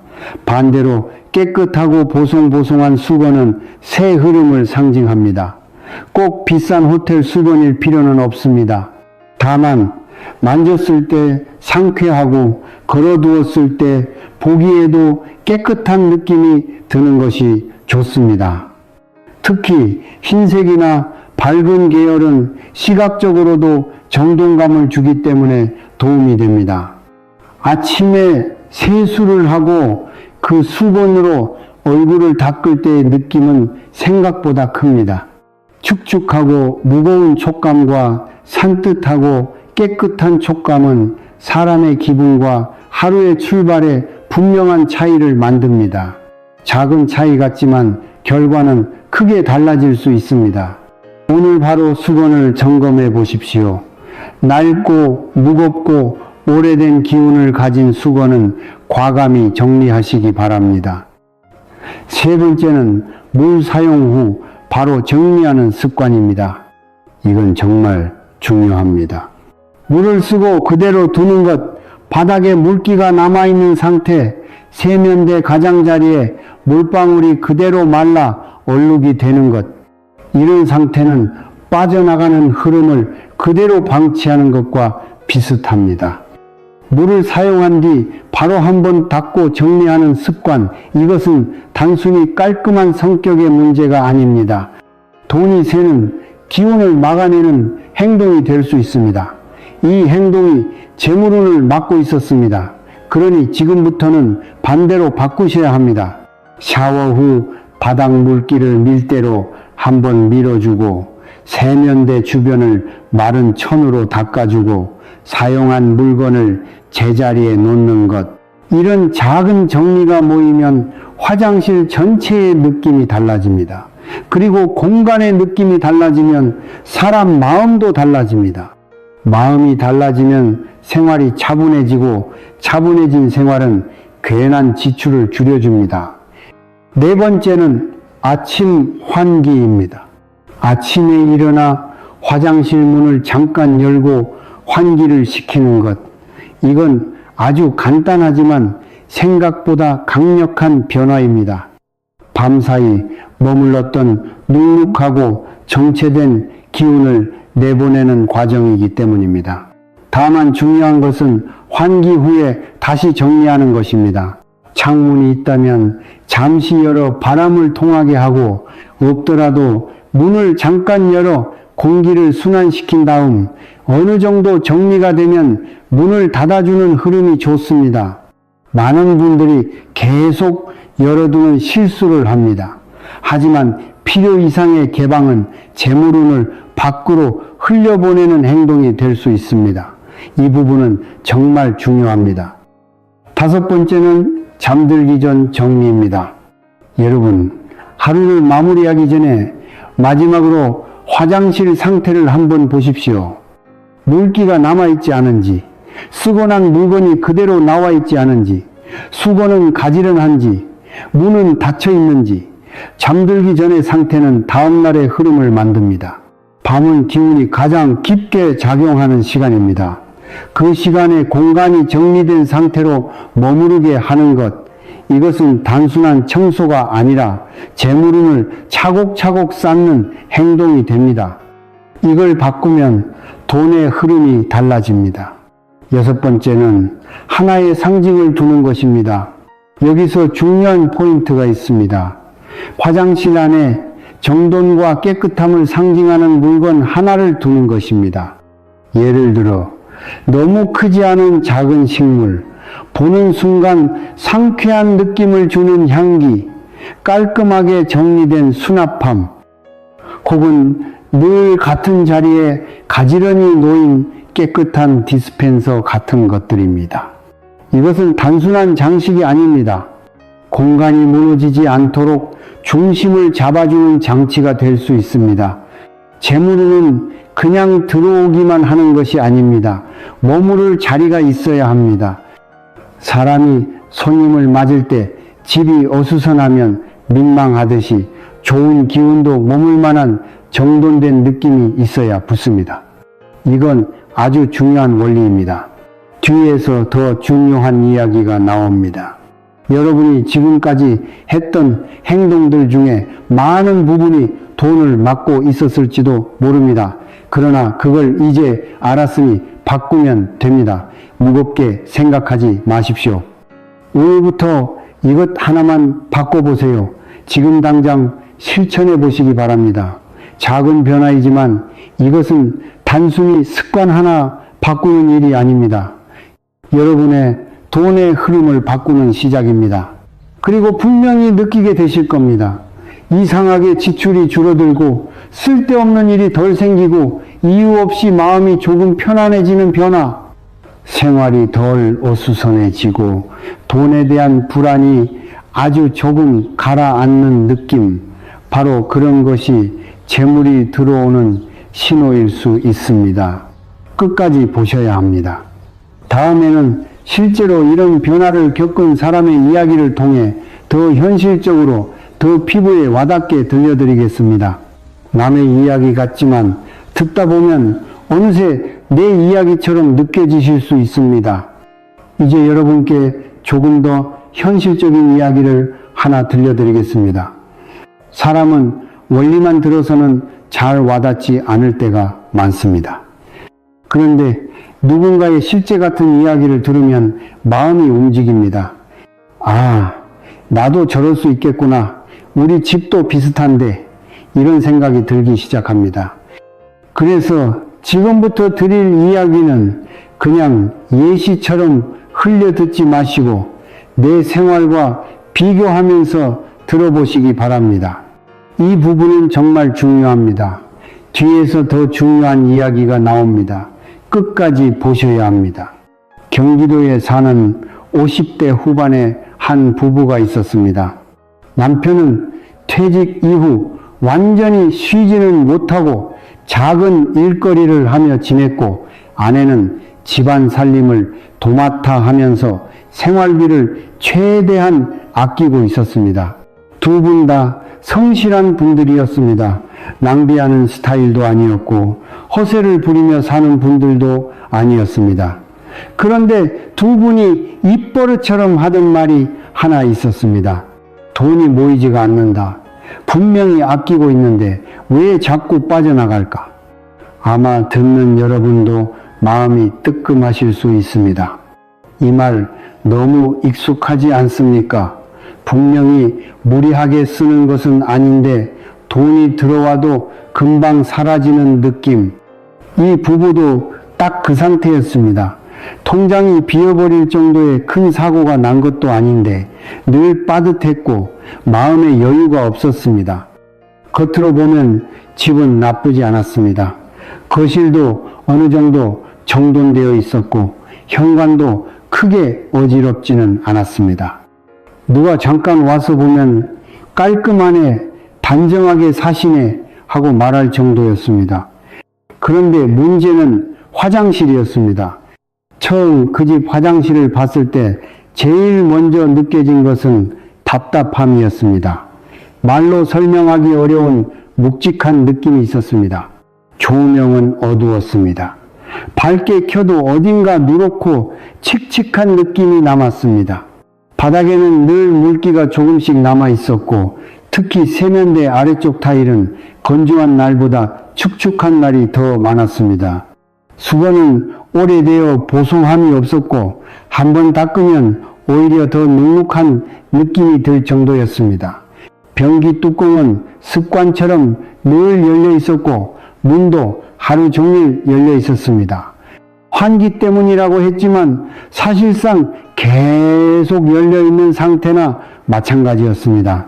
반대로 깨끗하고 보송보송한 수건은 새 흐름을 상징합니다. 꼭 비싼 호텔 수건일 필요는 없습니다. 다만 만졌을 때 상쾌하고 걸어두었을 때 보기에도 깨끗한 느낌이 드는 것이 좋습니다. 특히 흰색이나 밝은 계열은 시각적으로도 정돈감을 주기 때문에 도움이 됩니다. 아침에 세수를 하고 그 수건으로 얼굴을 닦을 때의 느낌은 생각보다 큽니다. 축축하고 무거운 촉감과 산뜻하고 깨끗한 촉감은 사람의 기분과 하루의 출발에 분명한 차이를 만듭니다. 작은 차이 같지만 결과는 크게 달라질 수 있습니다. 오늘 바로 수건을 점검해 보십시오. 낡고 무겁고 오래된 기운을 가진 수건은 과감히 정리하시기 바랍니다. 세 번째는 물 사용 후 바로 정리하는 습관입니다. 이건 정말 중요합니다. 물을 쓰고 그대로 두는 것, 바닥에 물기가 남아있는 상태, 세면대 가장자리에 물방울이 그대로 말라 얼룩이 되는 것, 이런 상태는 빠져나가는 흐름을 그대로 방치하는 것과 비슷합니다. 물을 사용한 뒤 바로 한번 닦고 정리하는 습관, 이것은 단순히 깔끔한 성격의 문제가 아닙니다. 돈이 새는 기운을 막아내는 행동이 될 수 있습니다. 이 행동이 재물운을 막고 있었습니다. 그러니 지금부터는 반대로 바꾸셔야 합니다. 샤워 후 바닥 물기를 밀대로 한번 밀어주고 세면대 주변을 마른 천으로 닦아주고 사용한 물건을 제자리에 놓는 것, 이런 작은 정리가 모이면 화장실 전체의 느낌이 달라집니다. 그리고 공간의 느낌이 달라지면 사람 마음도 달라집니다. 마음이 달라지면 생활이 차분해지고 차분해진 생활은 괜한 지출을 줄여줍니다. 네 번째는 아침 환기입니다. 아침에 일어나 화장실 문을 잠깐 열고 환기를 시키는 것. 이건 아주 간단하지만 생각보다 강력한 변화입니다. 밤사이 머물렀던 눅눅하고 정체된 기운을 내보내는 과정이기 때문입니다. 다만 중요한 것은 환기 후에 다시 정리하는 것입니다. 창문이 있다면 잠시 열어 바람을 통하게 하고, 없더라도 문을 잠깐 열어 공기를 순환시킨 다음 어느 정도 정리가 되면 문을 닫아주는 흐름이 좋습니다. 많은 분들이 계속 열어두는 실수를 합니다. 하지만 필요 이상의 개방은 재물운을 밖으로 흘려보내는 행동이 될 수 있습니다. 이 부분은 정말 중요합니다. 다섯 번째는 잠들기 전 정리입니다. 여러분, 하루를 마무리하기 전에 마지막으로 화장실 상태를 한번 보십시오. 물기가 남아있지 않은지, 쓰고 난 물건이 그대로 나와있지 않은지, 수건은 가지런한지, 문은 닫혀있는지. 잠들기 전의 상태는 다음날의 흐름을 만듭니다. 밤은 기운이 가장 깊게 작용하는 시간입니다. 그 시간에 공간이 정리된 상태로 머무르게 하는 것, 이것은 단순한 청소가 아니라 재물운을 차곡차곡 쌓는 행동이 됩니다. 이걸 바꾸면 돈의 흐름이 달라집니다. 여섯 번째는 하나의 상징을 두는 것입니다. 여기서 중요한 포인트가 있습니다. 화장실 안에 정돈과 깨끗함을 상징하는 물건 하나를 두는 것입니다. 예를 들어 너무 크지 않은 작은 식물, 보는 순간 상쾌한 느낌을 주는 향기, 깔끔하게 정리된 수납함, 혹은 늘 같은 자리에 가지런히 놓인 깨끗한 디스펜서 같은 것들입니다. 이것은 단순한 장식이 아닙니다. 공간이 무너지지 않도록 중심을 잡아주는 장치가 될 수 있습니다. 재물은 그냥 들어오기만 하는 것이 아닙니다. 머무를 자리가 있어야 합니다. 사람이 손님을 맞을 때 집이 어수선하면 민망하듯이 좋은 기운도 머물 만한 정돈된 느낌이 있어야 붙습니다. 이건 아주 중요한 원리입니다. 뒤에서 더 중요한 이야기가 나옵니다. 여러분이 지금까지 했던 행동들 중에 많은 부분이 돈을 막고 있었을지도 모릅니다. 그러나 그걸 이제 알았으니 바꾸면 됩니다. 무겁게 생각하지 마십시오. 오늘부터 이것 하나만 바꿔보세요. 지금 당장 실천해 보시기 바랍니다. 작은 변화이지만 이것은 단순히 습관 하나 바꾸는 일이 아닙니다. 여러분의 돈의 흐름을 바꾸는 시작입니다. 그리고 분명히 느끼게 되실 겁니다. 이상하게 지출이 줄어들고 쓸데없는 일이 덜 생기고 이유 없이 마음이 조금 편안해지는 변화, 생활이 덜 어수선해지고 돈에 대한 불안이 아주 조금 가라앉는 느낌, 바로 그런 것이 재물이 들어오는 신호일 수 있습니다. 끝까지 보셔야 합니다. 다음에는 실제로 이런 변화를 겪은 사람의 이야기를 통해 더 현실적으로 더 피부에 와닿게 들려드리겠습니다. 남의 이야기 같지만 듣다 보면 어느새 내 이야기처럼 느껴지실 수 있습니다. 이제 여러분께 조금 더 현실적인 이야기를 하나 들려드리겠습니다. 사람은 원리만 들어서는 잘 와닿지 않을 때가 많습니다. 그런데 누군가의 실제 같은 이야기를 들으면 마음이 움직입니다. 아, 나도 저럴 수 있겠구나. 우리 집도 비슷한데, 이런 생각이 들기 시작합니다. 그래서 지금부터 드릴 이야기는 그냥 예시처럼 흘려듣지 마시고 내 생활과 비교하면서 들어보시기 바랍니다. 이 부분은 정말 중요합니다. 뒤에서 더 중요한 이야기가 나옵니다. 끝까지 보셔야 합니다. 경기도에 사는 50대 후반의 한 부부가 있었습니다. 남편은 퇴직 이후 완전히 쉬지는 못하고 작은 일거리를 하며 지냈고, 아내는 집안 살림을 도맡아 하면서 생활비를 최대한 아끼고 있었습니다. 두 분 다 성실한 분들이었습니다. 낭비하는 스타일도 아니었고 허세를 부리며 사는 분들도 아니었습니다. 그런데 두 분이 입버릇처럼 하던 말이 하나 있었습니다. 돈이 모이지가 않는다. 분명히 아끼고 있는데 왜 자꾸 빠져나갈까? 아마 듣는 여러분도 마음이 뜨끔하실 수 있습니다. 이 말 너무 익숙하지 않습니까? 분명히 무리하게 쓰는 것은 아닌데 돈이 들어와도 금방 사라지는 느낌. 이 부부도 딱 그 상태였습니다. 통장이 비어버릴 정도의 큰 사고가 난 것도 아닌데 늘 빠듯했고 마음에 여유가 없었습니다. 겉으로 보면 집은 나쁘지 않았습니다. 거실도 어느 정도 정돈되어 있었고 현관도 크게 어지럽지는 않았습니다. 누가 잠깐 와서 보면 깔끔하네, 단정하게 사시네 하고 말할 정도였습니다. 그런데 문제는 화장실이었습니다. 처음 그 집 화장실을 봤을 때 제일 먼저 느껴진 것은 답답함이었습니다. 말로 설명하기 어려운 묵직한 느낌이 있었습니다. 조명은 어두웠습니다. 밝게 켜도 어딘가 누렇고 칙칙한 느낌이 남았습니다. 바닥에는 늘 물기가 조금씩 남아 있었고 특히 세면대 아래쪽 타일은 건조한 날보다 축축한 날이 더 많았습니다. 수건은 오래되어 보송함이 없었고 한번 닦으면 오히려 더 눅눅한 느낌이 들 정도였습니다. 변기 뚜껑은 습관처럼 늘 열려 있었고 문도 하루 종일 열려 있었습니다. 환기 때문이라고 했지만 사실상 계속 열려 있는 상태나 마찬가지였습니다.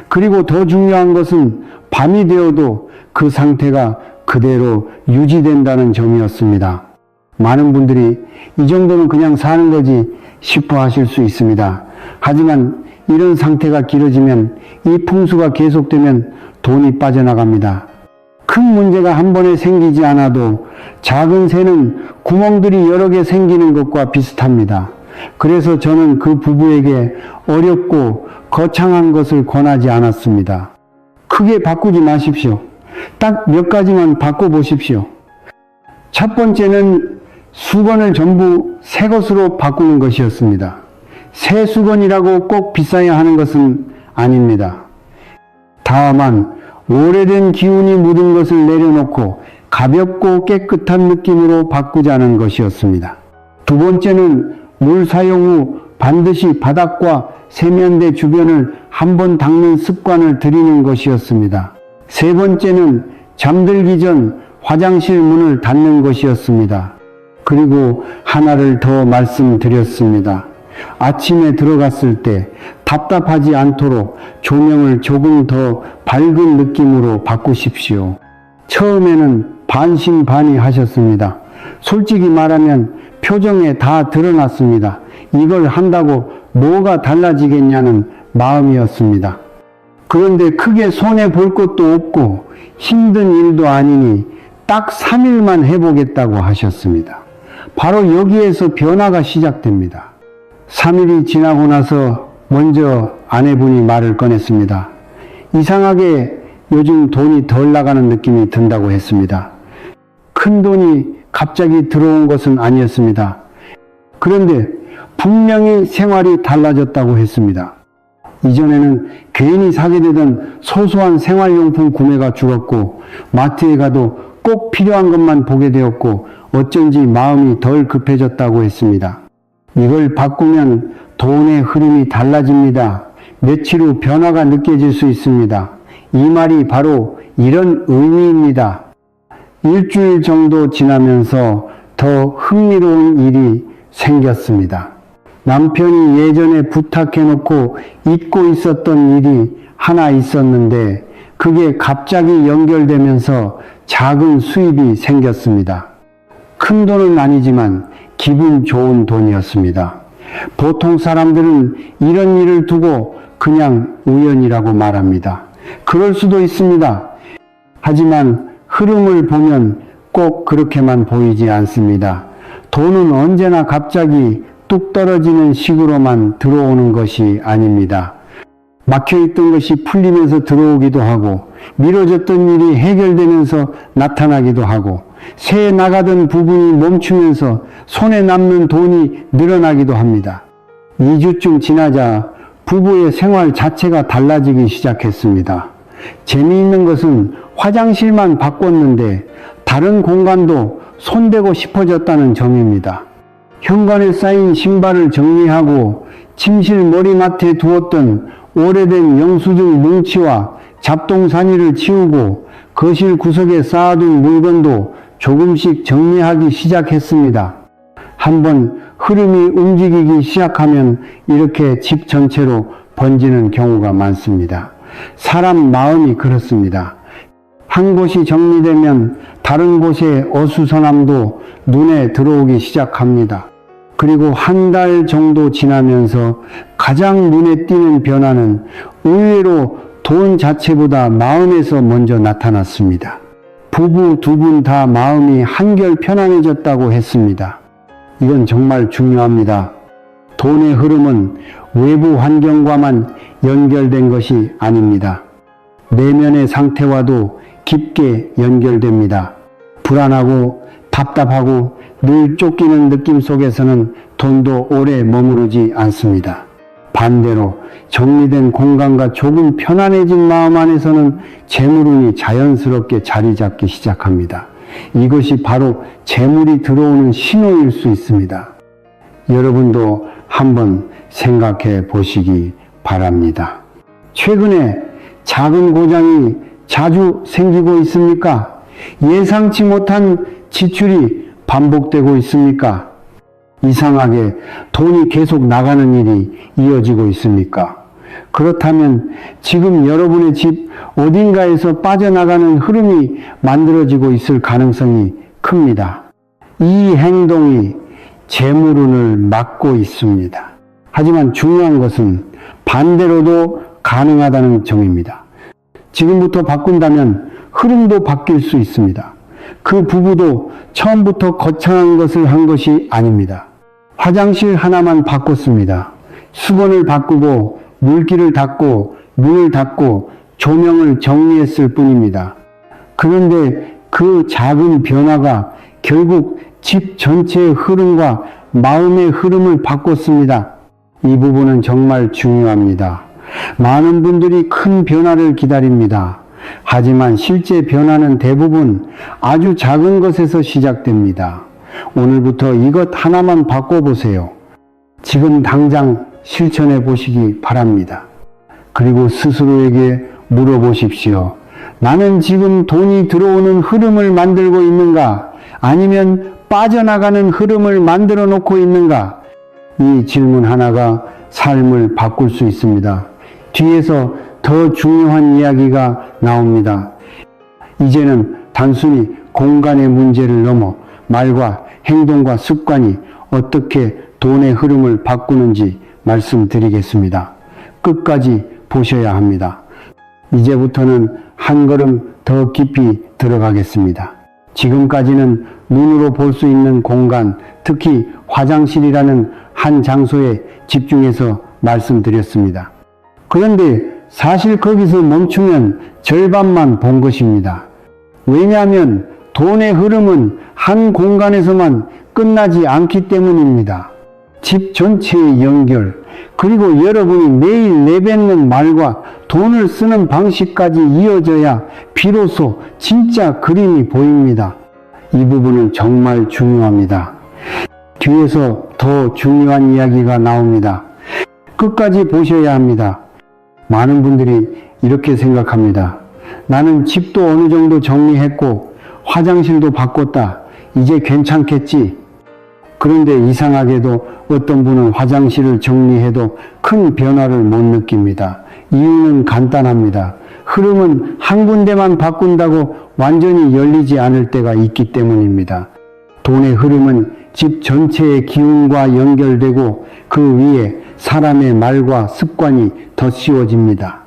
그리고 더 중요한 것은 밤이 되어도 그 상태가 그대로 유지된다는 점이었습니다. 많은 분들이 이 정도는 그냥 사는 거지 싶어 하실 수 있습니다. 하지만 이런 상태가 길어지면 이 풍수가 계속되면 돈이 빠져나갑니다. 큰 문제가 한 번에 생기지 않아도 작은 새는 구멍들이 여러 개 생기는 것과 비슷합니다. 그래서 저는 그 부부에게 어렵고 거창한 것을 권하지 않았습니다. 크게 바꾸지 마십시오. 딱 몇 가지만 바꿔보십시오. 첫 번째는 수건을 전부 새 것으로 바꾸는 것이었습니다. 새 수건이라고 꼭 비싸야 하는 것은 아닙니다. 다만 오래된 기운이 묻은 것을 내려놓고 가볍고 깨끗한 느낌으로 바꾸자는 것이었습니다. 두 번째는 물 사용 후 반드시 바닥과 세면대 주변을 한번 닦는 습관을 들이는 것이었습니다. 세 번째는 잠들기 전 화장실 문을 닫는 것이었습니다. 그리고 하나를 더 말씀드렸습니다. 아침에 들어갔을 때 답답하지 않도록 조명을 조금 더 밝은 느낌으로 바꾸십시오. 처음에는 반신반의하셨습니다. 솔직히 말하면 표정에 다 드러났습니다. 이걸 한다고 뭐가 달라지겠냐는 마음이었습니다. 그런데 크게 손해볼 것도 없고 힘든 일도 아니니 딱 3일만 해보겠다고 하셨습니다. 바로 여기에서 변화가 시작됩니다. 3일이 지나고 나서 먼저 아내분이 말을 꺼냈습니다. 이상하게 요즘 돈이 덜 나가는 느낌이 든다고 했습니다. 큰 돈이 갑자기 들어온 것은 아니었습니다. 그런데 분명히 생활이 달라졌다고 했습니다. 이전에는 괜히 사게 되던 소소한 생활용품 구매가 줄었고 마트에 가도 꼭 필요한 것만 보게 되었고 어쩐지 마음이 덜 급해졌다고 했습니다. 이걸 바꾸면 돈의 흐름이 달라집니다. 며칠 후 변화가 느껴질 수 있습니다. 이 말이 바로 이런 의미입니다. 일주일 정도 지나면서 더 흥미로운 일이 생겼습니다. 남편이 예전에 부탁해놓고 잊고 있었던 일이 하나 있었는데 그게 갑자기 연결되면서 작은 수입이 생겼습니다. 큰 돈은 아니지만 기분 좋은 돈이었습니다. 보통 사람들은 이런 일을 두고 그냥 우연이라고 말합니다. 그럴 수도 있습니다. 하지만 흐름을 보면 꼭 그렇게만 보이지 않습니다. 돈은 언제나 갑자기 뚝 떨어지는 식으로만 들어오는 것이 아닙니다. 막혀있던 것이 풀리면서 들어오기도 하고, 미뤄졌던 일이 해결되면서 나타나기도 하고, 새 나가던 부분이 멈추면서 손에 남는 돈이 늘어나기도 합니다. 2주쯤 지나자 부부의 생활 자체가 달라지기 시작했습니다. 재미있는 것은 화장실만 바꿨는데 다른 공간도 손대고 싶어졌다는 점입니다. 현관에 쌓인 신발을 정리하고 침실 머리맡에 두었던 오래된 영수증 뭉치와 잡동사니를 치우고 거실 구석에 쌓아둔 물건도 조금씩 정리하기 시작했습니다. 한번 흐름이 움직이기 시작하면 이렇게 집 전체로 번지는 경우가 많습니다. 사람 마음이 그렇습니다. 한 곳이 정리되면 다른 곳의 어수선함도 눈에 들어오기 시작합니다. 그리고 한 달 정도 지나면서 가장 눈에 띄는 변화는 의외로 돈 자체보다 마음에서 먼저 나타났습니다. 부부 두 분 다 마음이 한결 편안해졌다고 했습니다. 이건 정말 중요합니다. 돈의 흐름은 외부 환경과만 연결된 것이 아닙니다. 내면의 상태와도 깊게 연결됩니다. 불안하고 답답하고 늘 쫓기는 느낌 속에서는 돈도 오래 머무르지 않습니다. 반대로 정리된 공간과 조금 편안해진 마음 안에서는 재물운이 자연스럽게 자리 잡기 시작합니다. 이것이 바로 재물이 들어오는 신호일 수 있습니다. 여러분도 한번 생각해 보시기 바랍니다. 최근에 작은 고장이 자주 생기고 있습니까? 예상치 못한 지출이 반복되고 있습니까? 이상하게 돈이 계속 나가는 일이 이어지고 있습니까? 그렇다면 지금 여러분의 집 어딘가에서 빠져나가는 흐름이 만들어지고 있을 가능성이 큽니다. 이 행동이 재물운을 막고 있습니다. 하지만 중요한 것은 반대로도 가능하다는 점입니다. 지금부터 바꾼다면 흐름도 바뀔 수 있습니다. 그 부부도 처음부터 거창한 것을 한 것이 아닙니다. 화장실 하나만 바꿨습니다. 수건을 바꾸고 물기를 닦고 문을 닫고 조명을 정리했을 뿐입니다. 그런데 그 작은 변화가 결국 집 전체의 흐름과 마음의 흐름을 바꿨습니다. 이 부분은 정말 중요합니다. 많은 분들이 큰 변화를 기다립니다. 하지만 실제 변화는 대부분 아주 작은 것에서 시작됩니다. 오늘부터 이것 하나만 바꿔보세요. 지금 당장 실천해 보시기 바랍니다. 그리고 스스로에게 물어보십시오. 나는 지금 돈이 들어오는 흐름을 만들고 있는가? 아니면 빠져나가는 흐름을 만들어 놓고 있는가? 이 질문 하나가 삶을 바꿀 수 있습니다. 뒤에서 더 중요한 이야기가 나옵니다. 이제는 단순히 공간의 문제를 넘어 말과 행동과 습관이 어떻게 돈의 흐름을 바꾸는지 말씀드리겠습니다. 끝까지 보셔야 합니다. 이제부터는 한 걸음 더 깊이 들어가겠습니다. 지금까지는 눈으로 볼 수 있는 공간, 특히 화장실이라는 한 장소에 집중해서 말씀드렸습니다. 그런데 사실 거기서 멈추면 절반만 본 것입니다. 왜냐하면 돈의 흐름은 한 공간에서만 끝나지 않기 때문입니다. 집 전체의 연결, 그리고 여러분이 매일 내뱉는 말과 돈을 쓰는 방식까지 이어져야 비로소 진짜 그림이 보입니다. 이 부분은 정말 중요합니다. 뒤에서 더 중요한 이야기가 나옵니다. 끝까지 보셔야 합니다. 많은 분들이 이렇게 생각합니다. 나는 집도 어느 정도 정리했고 화장실도 바꿨다. 이제 괜찮겠지. 그런데 이상하게도 어떤 분은 화장실을 정리해도 큰 변화를 못 느낍니다. 이유는 간단합니다. 흐름은 한 군데만 바꾼다고 완전히 열리지 않을 때가 있기 때문입니다. 돈의 흐름은 집 전체의 기운과 연결되고 그 위에 사람의 말과 습관이 덧씌워집니다.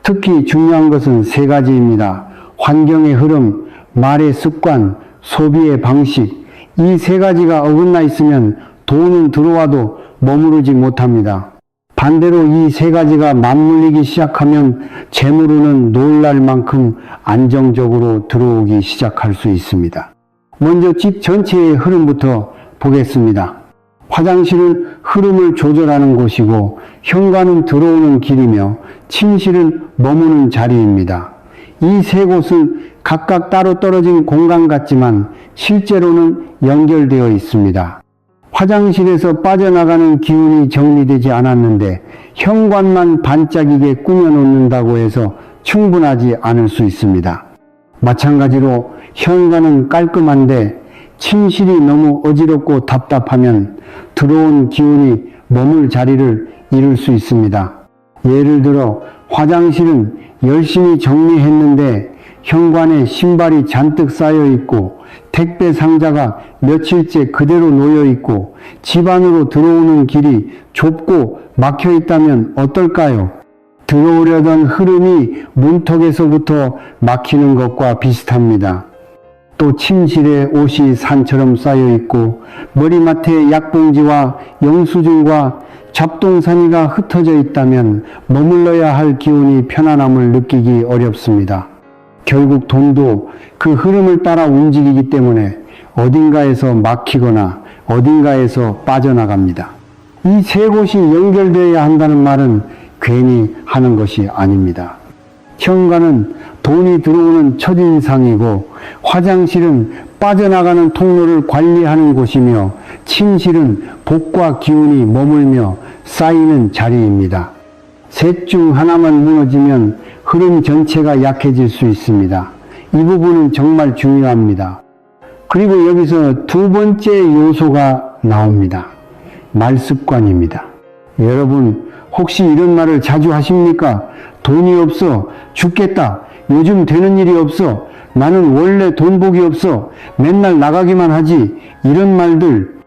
특히 중요한 것은 세 가지입니다. 환경의 흐름, 말의 습관, 소비의 방식, 이 세 가지가 어긋나 있으면 돈은 들어와도 머무르지 못합니다. 반대로 이 세 가지가 맞물리기 시작하면 재물운은 놀랄 만큼 안정적으로 들어오기 시작할 수 있습니다. 먼저 집 전체의 흐름부터 보겠습니다. 화장실은 흐름을 조절하는 곳이고 현관은 들어오는 길이며 침실은 머무는 자리입니다. 이 세 곳은 각각 따로 떨어진 공간 같지만 실제로는 연결되어 있습니다. 화장실에서 빠져나가는 기운이 정리되지 않았는데 현관만 반짝이게 꾸며놓는다고 해서 충분하지 않을 수 있습니다. 마찬가지로 현관은 깔끔한데 침실이 너무 어지럽고 답답하면 들어온 기운이 머물 자리를 잃을 수 있습니다. 예를 들어 화장실은 열심히 정리했는데 현관에 신발이 잔뜩 쌓여 있고 택배 상자가 며칠째 그대로 놓여 있고 집 안으로 들어오는 길이 좁고 막혀 있다면 어떨까요? 들어오려던 흐름이 문턱에서부터 막히는 것과 비슷합니다. 또 침실에 옷이 산처럼 쌓여 있고 머리맡에 약봉지와 영수증과 잡동사니가 흩어져 있다면 머물러야 할 기운이 편안함을 느끼기 어렵습니다. 결국 돈도 그 흐름을 따라 움직이기 때문에 어딘가에서 막히거나 어딘가에서 빠져나갑니다. 이 세 곳이 연결되어야 한다는 말은 괜히 하는 것이 아닙니다. 현관은 돈이 들어오는 첫인상이고 화장실은 빠져나가는 통로를 관리하는 곳이며 침실은 복과 기운이 머물며 쌓이는 자리입니다. 셋 중 하나만 무너지면 흐름 전체가 약해질 수 있습니다. 이 부분은 정말 중요합니다. 그리고 여기서 두 번째 요소가 나옵니다. 말습관입니다. 여러분 혹시 이런 말을 자주 하십니까? 돈이 없어 죽겠다. 요즘 되는 일이 없어. 나는 원래 돈복이 없어. 맨날 나가기만 하지. 이런 말들,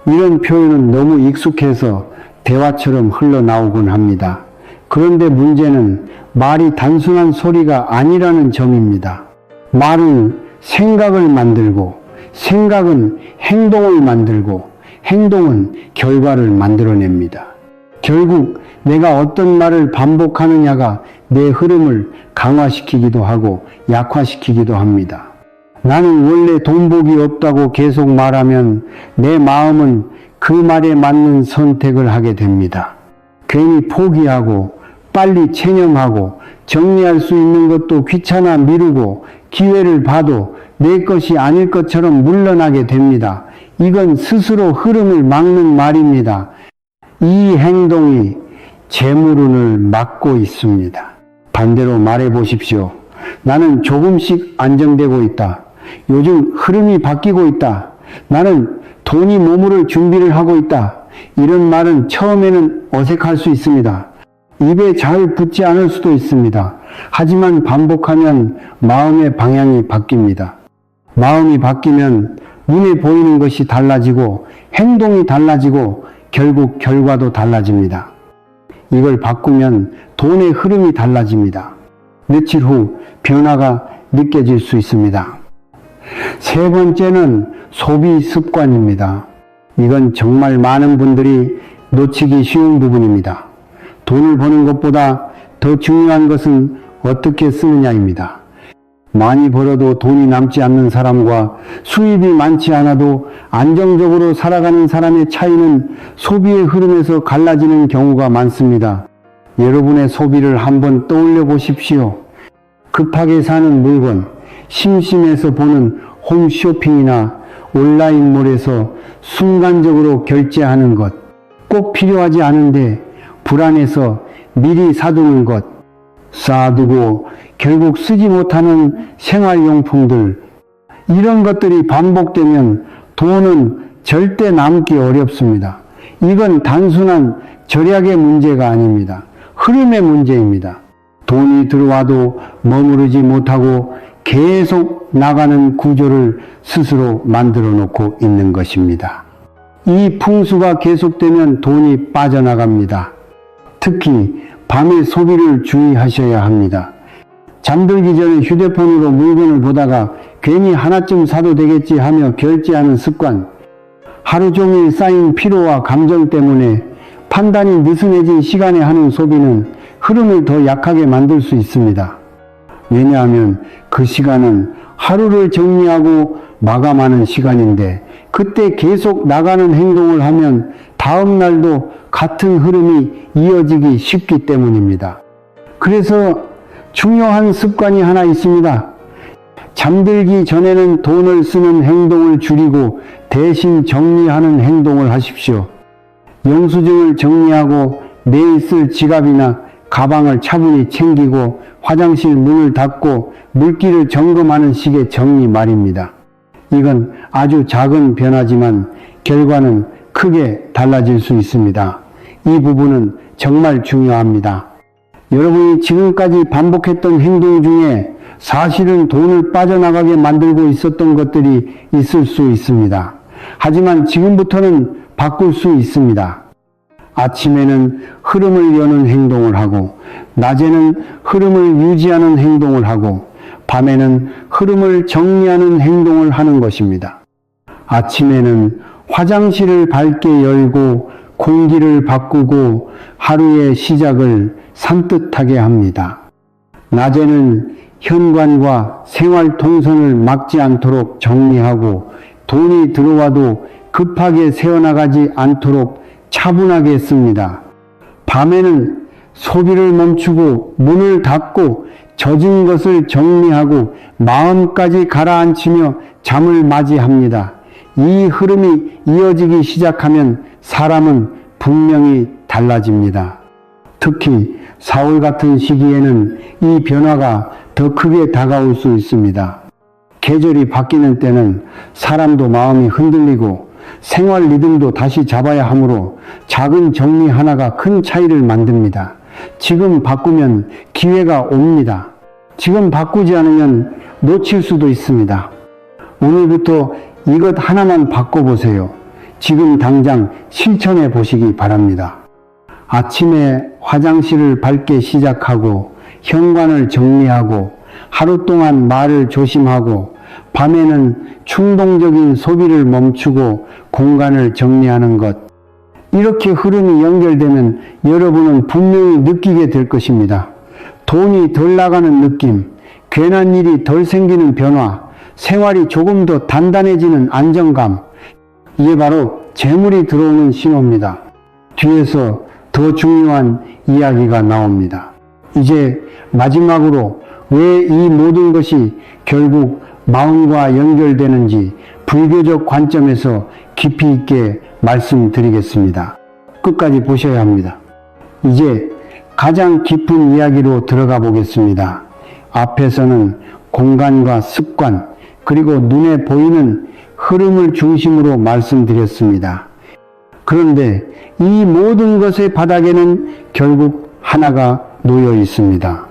이런 표현은 너무 익숙해서 대화처럼 흘러나오곤 합니다. 그런데 문제는 말이 단순한 소리가 아니라는 점입니다. 말은 생각을 만들고 생각은 행동을 만들고 행동은 결과를 만들어냅니다. 결국 내가 어떤 말을 반복하느냐가 내 흐름을 강화시키기도 하고 약화시키기도 합니다. 나는 원래 돈복이 없다고 계속 말하면 내 마음은 그 말에 맞는 선택을 하게 됩니다. 괜히 포기하고 빨리 체념하고 정리할 수 있는 것도 귀찮아 미루고 기회를 봐도 내 것이 아닐 것처럼 물러나게 됩니다. 이건 스스로 흐름을 막는 말입니다. 이 행동이 재물운을 막고 있습니다. 반대로 말해 보십시오. 나는 조금씩 안정되고 있다. 요즘 흐름이 바뀌고 있다. 나는 돈이 머무를 준비를 하고 있다. 이런 말은 처음에는 어색할 수 있습니다. 입에 잘 붙지 않을 수도 있습니다. 하지만 반복하면 마음의 방향이 바뀝니다. 마음이 바뀌면 눈에 보이는 것이 달라지고 행동이 달라지고 결국 결과도 달라집니다. 이걸 바꾸면 돈의 흐름이 달라집니다. 며칠 후 변화가 느껴질 수 있습니다. 세 번째는 소비 습관입니다. 이건 정말 많은 분들이 놓치기 쉬운 부분입니다. 돈을 버는 것보다 더 중요한 것은 어떻게 쓰느냐입니다. 많이 벌어도 돈이 남지 않는 사람과 수입이 많지 않아도 안정적으로 살아가는 사람의 차이는 소비의 흐름에서 갈라지는 경우가 많습니다. 여러분의 소비를 한번 떠올려 보십시오. 급하게 사는 물건, 심심해서 보는 홈쇼핑이나 온라인몰에서 순간적으로 결제하는 것, 꼭 필요하지 않은데 불안해서 미리 사두는 것, 쌓아두고 결국 쓰지 못하는 생활용품들, 이런 것들이 반복되면 돈은 절대 남기 어렵습니다. 이건 단순한 절약의 문제가 아닙니다. 흐름의 문제입니다. 돈이 들어와도 머무르지 못하고 계속 나가는 구조를 스스로 만들어 놓고 있는 것입니다. 이 풍수가 계속되면 돈이 빠져나갑니다. 특히 밤에 소비를 주의하셔야 합니다. 잠들기 전에 휴대폰으로 물건을 보다가 괜히 하나쯤 사도 되겠지 하며 결제하는 습관, 하루 종일 쌓인 피로와 감정 때문에 판단이 느슨해진 시간에 하는 소비는 흐름을 더 약하게 만들 수 있습니다. 왜냐하면 그 시간은 하루를 정리하고 마감하는 시간인데 그때 계속 나가는 행동을 하면 다음 날도 같은 흐름이 이어지기 쉽기 때문입니다. 그래서 중요한 습관이 하나 있습니다. 잠들기 전에는 돈을 쓰는 행동을 줄이고 대신 정리하는 행동을 하십시오. 영수증을 정리하고 내일 쓸 지갑이나 가방을 차분히 챙기고 화장실 문을 닫고 물기를 점검하는 식의 정리 말입니다. 이건 아주 작은 변화지만 결과는 크게 달라질 수 있습니다. 이 부분은 정말 중요합니다. 여러분이 지금까지 반복했던 행동 중에 사실은 돈을 빠져나가게 만들고 있었던 것들이 있을 수 있습니다. 하지만 지금부터는 바꿀 수 있습니다. 아침에는 흐름을 여는 행동을 하고, 낮에는 흐름을 유지하는 행동을 하고, 밤에는 흐름을 정리하는 행동을 하는 것입니다. 아침에는 화장실을 밝게 열고 공기를 바꾸고 하루의 시작을 산뜻하게 합니다. 낮에는 현관과 생활 동선을 막지 않도록 정리하고 돈이 들어와도 급하게 새어나가지 않도록 차분하게 씁니다. 밤에는 소비를 멈추고 문을 닫고 젖은 것을 정리하고 마음까지 가라앉히며 잠을 맞이합니다. 이 흐름이 이어지기 시작하면 사람은 분명히 달라집니다. 특히 4월 같은 시기에는 이 변화가 더 크게 다가올 수 있습니다. 계절이 바뀌는 때는 사람도 마음이 흔들리고 생활 리듬도 다시 잡아야 하므로 작은 정리 하나가 큰 차이를 만듭니다. 지금 바꾸면 기회가 옵니다. 지금 바꾸지 않으면 놓칠 수도 있습니다. 오늘부터 이것 하나만 바꿔보세요. 지금 당장 실천해 보시기 바랍니다. 아침에 화장실을 밝게 시작하고 현관을 정리하고 하루 동안 말을 조심하고 밤에는 충동적인 소비를 멈추고 공간을 정리하는 것. 이렇게 흐름이 연결되면 여러분은 분명히 느끼게 될 것입니다. 돈이 덜 나가는 느낌, 괜한 일이 덜 생기는 변화, 생활이 조금 더 단단해지는 안정감. 이게 바로 재물이 들어오는 신호입니다. 뒤에서 더 중요한 이야기가 나옵니다. 이제 마지막으로 왜 이 모든 것이 결국 마음과 연결되는지 불교적 관점에서 깊이 있게 말씀드리겠습니다. 끝까지 보셔야 합니다. 이제 가장 깊은 이야기로 들어가 보겠습니다. 앞에서는 공간과 습관, 그리고 눈에 보이는 흐름을 중심으로 말씀드렸습니다. 그런데 이 모든 것의 바닥에는 결국 하나가 놓여 있습니다.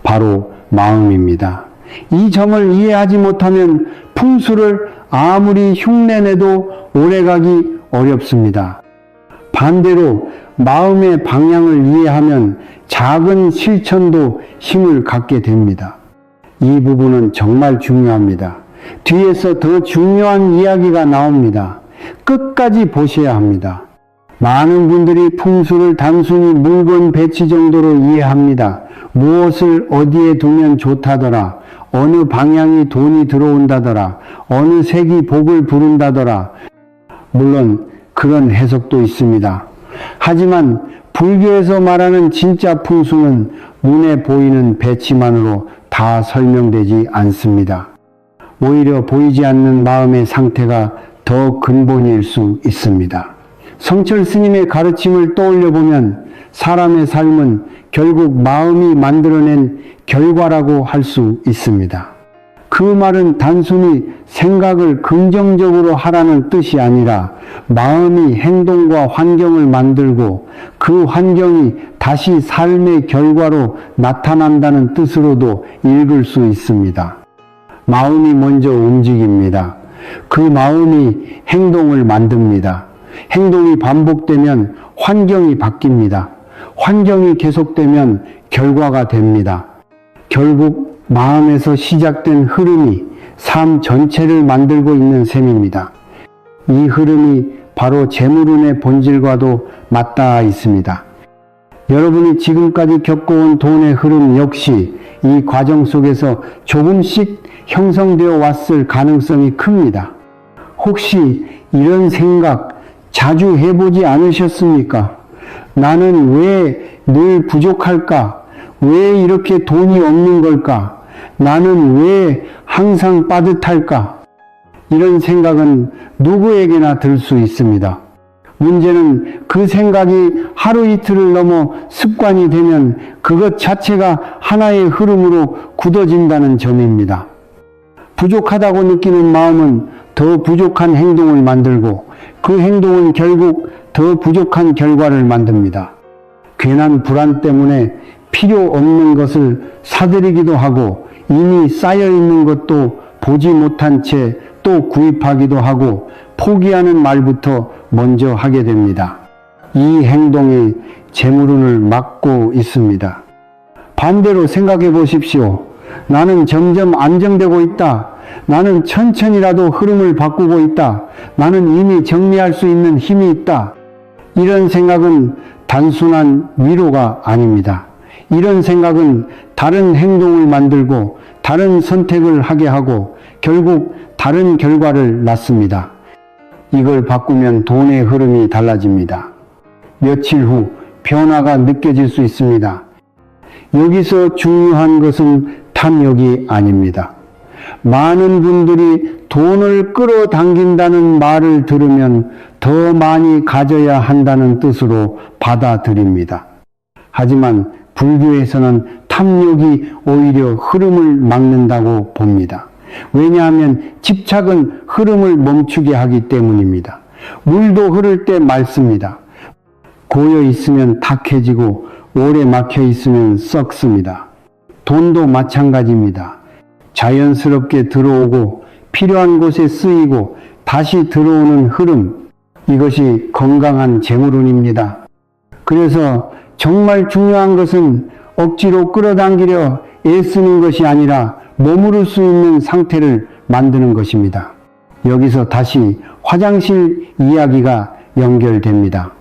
바로 마음입니다. 이 점을 이해하지 못하면 풍수를 아무리 흉내내도 오래가기 어렵습니다. 반대로 마음의 방향을 이해하면 작은 실천도 힘을 갖게 됩니다. 이 부분은 정말 중요합니다. 뒤에서 더 중요한 이야기가 나옵니다. 끝까지 보셔야 합니다. 많은 분들이 풍수를 단순히 물건 배치 정도로 이해합니다. 무엇을 어디에 두면 좋다더라, 어느 방향이 돈이 들어온다더라, 어느 색이 복을 부른다더라. 물론 그런 해석도 있습니다. 하지만 불교에서 말하는 진짜 풍수는 눈에 보이는 배치만으로 다 설명되지 않습니다. 오히려 보이지 않는 마음의 상태가 더 근본일 수 있습니다. 성철 스님의 가르침을 떠올려 보면 사람의 삶은 결국 마음이 만들어낸 결과라고 할 수 있습니다. 그 말은 단순히 생각을 긍정적으로 하라는 뜻이 아니라 마음이 행동과 환경을 만들고 그 환경이 다시 삶의 결과로 나타난다는 뜻으로도 읽을 수 있습니다. 마음이 먼저 움직입니다. 그 마음이 행동을 만듭니다. 행동이 반복되면 환경이 바뀝니다. 환경이 계속되면 결과가 됩니다. 결국 마음에서 시작된 흐름이 삶 전체를 만들고 있는 셈입니다. 이 흐름이 바로 재물운의 본질과도 맞닿아 있습니다. 여러분이 지금까지 겪어온 돈의 흐름 역시 이 과정 속에서 조금씩 형성되어 왔을 가능성이 큽니다. 혹시 이런 생각 자주 해보지 않으셨습니까? 나는 왜 늘 부족할까? 왜 이렇게 돈이 없는 걸까? 나는 왜 항상 빠듯할까? 이런 생각은 누구에게나 들 수 있습니다. 문제는 그 생각이 하루 이틀을 넘어 습관이 되면 그것 자체가 하나의 흐름으로 굳어진다는 점입니다. 부족하다고 느끼는 마음은 더 부족한 행동을 만들고 그 행동은 결국 더 부족한 결과를 만듭니다. 괜한 불안 때문에 필요 없는 것을 사들이기도 하고 이미 쌓여 있는 것도 보지 못한 채 또 구입하기도 하고 포기하는 말부터 먼저 하게 됩니다. 이 행동이 재물운을 막고 있습니다. 반대로 생각해 보십시오. 나는 점점 안정되고 있다. 나는 천천히라도 흐름을 바꾸고 있다. 나는 이미 정리할 수 있는 힘이 있다. 이런 생각은 단순한 위로가 아닙니다. 이런 생각은 다른 행동을 만들고 다른 선택을 하게 하고 결국 다른 결과를 낳습니다. 이걸 바꾸면 돈의 흐름이 달라집니다. 며칠 후 변화가 느껴질 수 있습니다. 여기서 중요한 것은 탐욕이 아닙니다. 많은 분들이 돈을 끌어당긴다는 말을 들으면 더 많이 가져야 한다는 뜻으로 받아들입니다. 하지만 불교에서는 탐욕이 오히려 흐름을 막는다고 봅니다. 왜냐하면 집착은 흐름을 멈추게 하기 때문입니다. 물도 흐를 때 맑습니다. 고여 있으면 탁해지고 오래 막혀 있으면 썩습니다. 돈도 마찬가지입니다. 자연스럽게 들어오고 필요한 곳에 쓰이고 다시 들어오는 흐름, 이것이 건강한 재물운입니다. 그래서 정말 중요한 것은 억지로 끌어당기려 애쓰는 것이 아니라 머무를 수 있는 상태를 만드는 것입니다. 여기서 다시 화장실 이야기가 연결됩니다.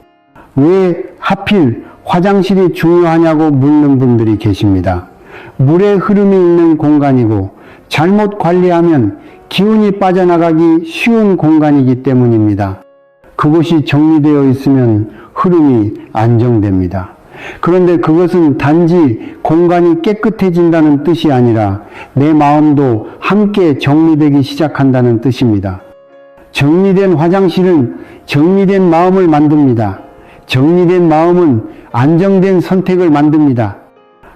왜 하필 화장실이 중요하냐고 묻는 분들이 계십니다. 물의 흐름이 있는 공간이고 잘못 관리하면 기운이 빠져나가기 쉬운 공간이기 때문입니다. 그곳이 정리되어 있으면 흐름이 안정됩니다. 그런데 그것은 단지 공간이 깨끗해진다는 뜻이 아니라 내 마음도 함께 정리되기 시작한다는 뜻입니다. 정리된 화장실은 정리된 마음을 만듭니다. 정리된 마음은 안정된 선택을 만듭니다.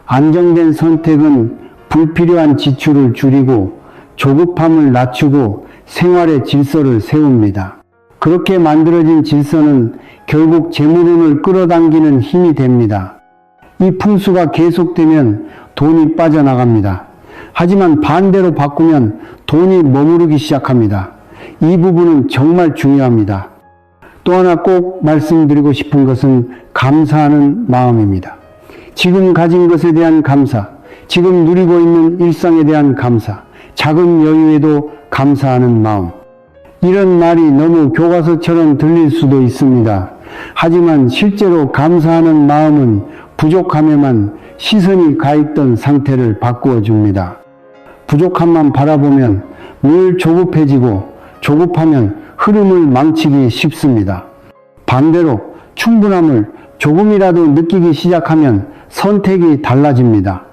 안정된 선택은 불필요한 지출을 줄이고 조급함을 낮추고 생활의 질서를 세웁니다. 그렇게 만들어진 질서는 결국 재물운을 끌어당기는 힘이 됩니다. 이 풍수가 계속되면 돈이 빠져나갑니다. 하지만 반대로 바꾸면 돈이 머무르기 시작합니다. 이 부분은 정말 중요합니다. 또 하나 꼭 말씀드리고 싶은 것은 감사하는 마음입니다. 지금 가진 것에 대한 감사, 지금 누리고 있는 일상에 대한 감사, 작은 여유에도 감사하는 마음. 이런 말이 너무 교과서처럼 들릴 수도 있습니다. 하지만 실제로 감사하는 마음은 부족함에만 시선이 가 있던 상태를 바꾸어 줍니다. 부족함만 바라보면 늘 조급해지고 조급하면 흐름을 망치기 쉽습니다. 반대로 충분함을 조금이라도 느끼기 시작하면 선택이 달라집니다.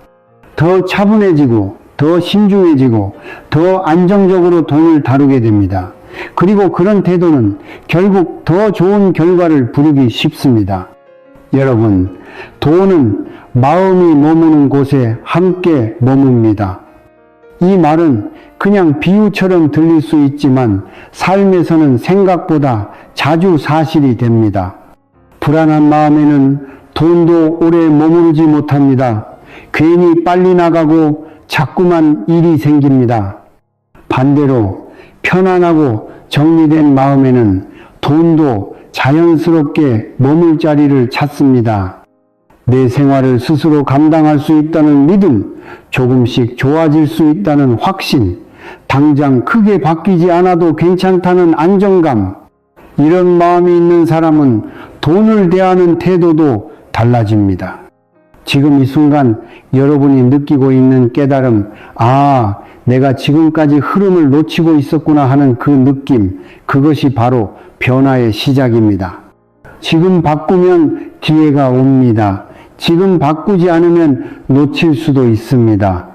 더 차분해지고 더 신중해지고 더 안정적으로 돈을 다루게 됩니다. 그리고 그런 태도는 결국 더 좋은 결과를 부르기 쉽습니다. 여러분, 돈은 마음이 머무는 곳에 함께 머뭅니다. 이 말은 그냥 비유처럼 들릴 수 있지만 삶에서는 생각보다 자주 사실이 됩니다. 불안한 마음에는 돈도 오래 머무르지 못합니다. 괜히 빨리 나가고 자꾸만 일이 생깁니다. 반대로 편안하고 정리된 마음에는 돈도 자연스럽게 머물 자리를 찾습니다. 내 생활을 스스로 감당할 수 있다는 믿음, 조금씩 좋아질 수 있다는 확신, 당장 크게 바뀌지 않아도 괜찮다는 안정감, 이런 마음이 있는 사람은 돈을 대하는 태도도 달라집니다. 지금 이 순간 여러분이 느끼고 있는 깨달음, 아, 내가 지금까지 흐름을 놓치고 있었구나 하는 그 느낌, 그것이 바로 변화의 시작입니다. 지금 바꾸면 기회가 옵니다. 지금 바꾸지 않으면 놓칠 수도 있습니다.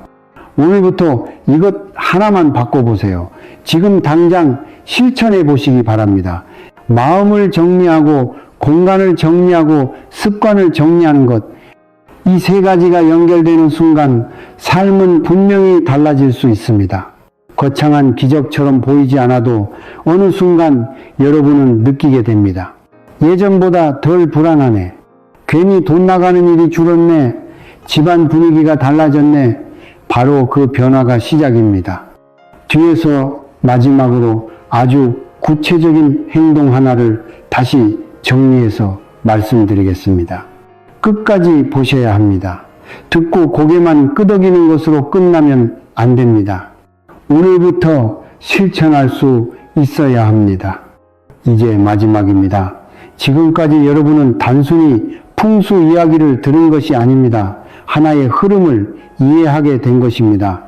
오늘부터 이것 하나만 바꿔보세요. 지금 당장 실천해 보시기 바랍니다. 마음을 정리하고 공간을 정리하고 습관을 정리하는 것, 이 세 가지가 연결되는 순간 삶은 분명히 달라질 수 있습니다. 거창한 기적처럼 보이지 않아도 어느 순간 여러분은 느끼게 됩니다. 예전보다 덜 불안하네. 괜히 돈 나가는 일이 줄었네. 집안 분위기가 달라졌네. 바로 그 변화가 시작입니다. 뒤에서 마지막으로 아주 구체적인 행동 하나를 다시 정리해서 말씀드리겠습니다. 끝까지 보셔야 합니다. 듣고 고개만 끄덕이는 것으로 끝나면 안 됩니다. 오늘부터 실천할 수 있어야 합니다. 이제 마지막입니다. 지금까지 여러분은 단순히 풍수 이야기를 들은 것이 아닙니다. 하나의 흐름을 이해하게 된 것입니다.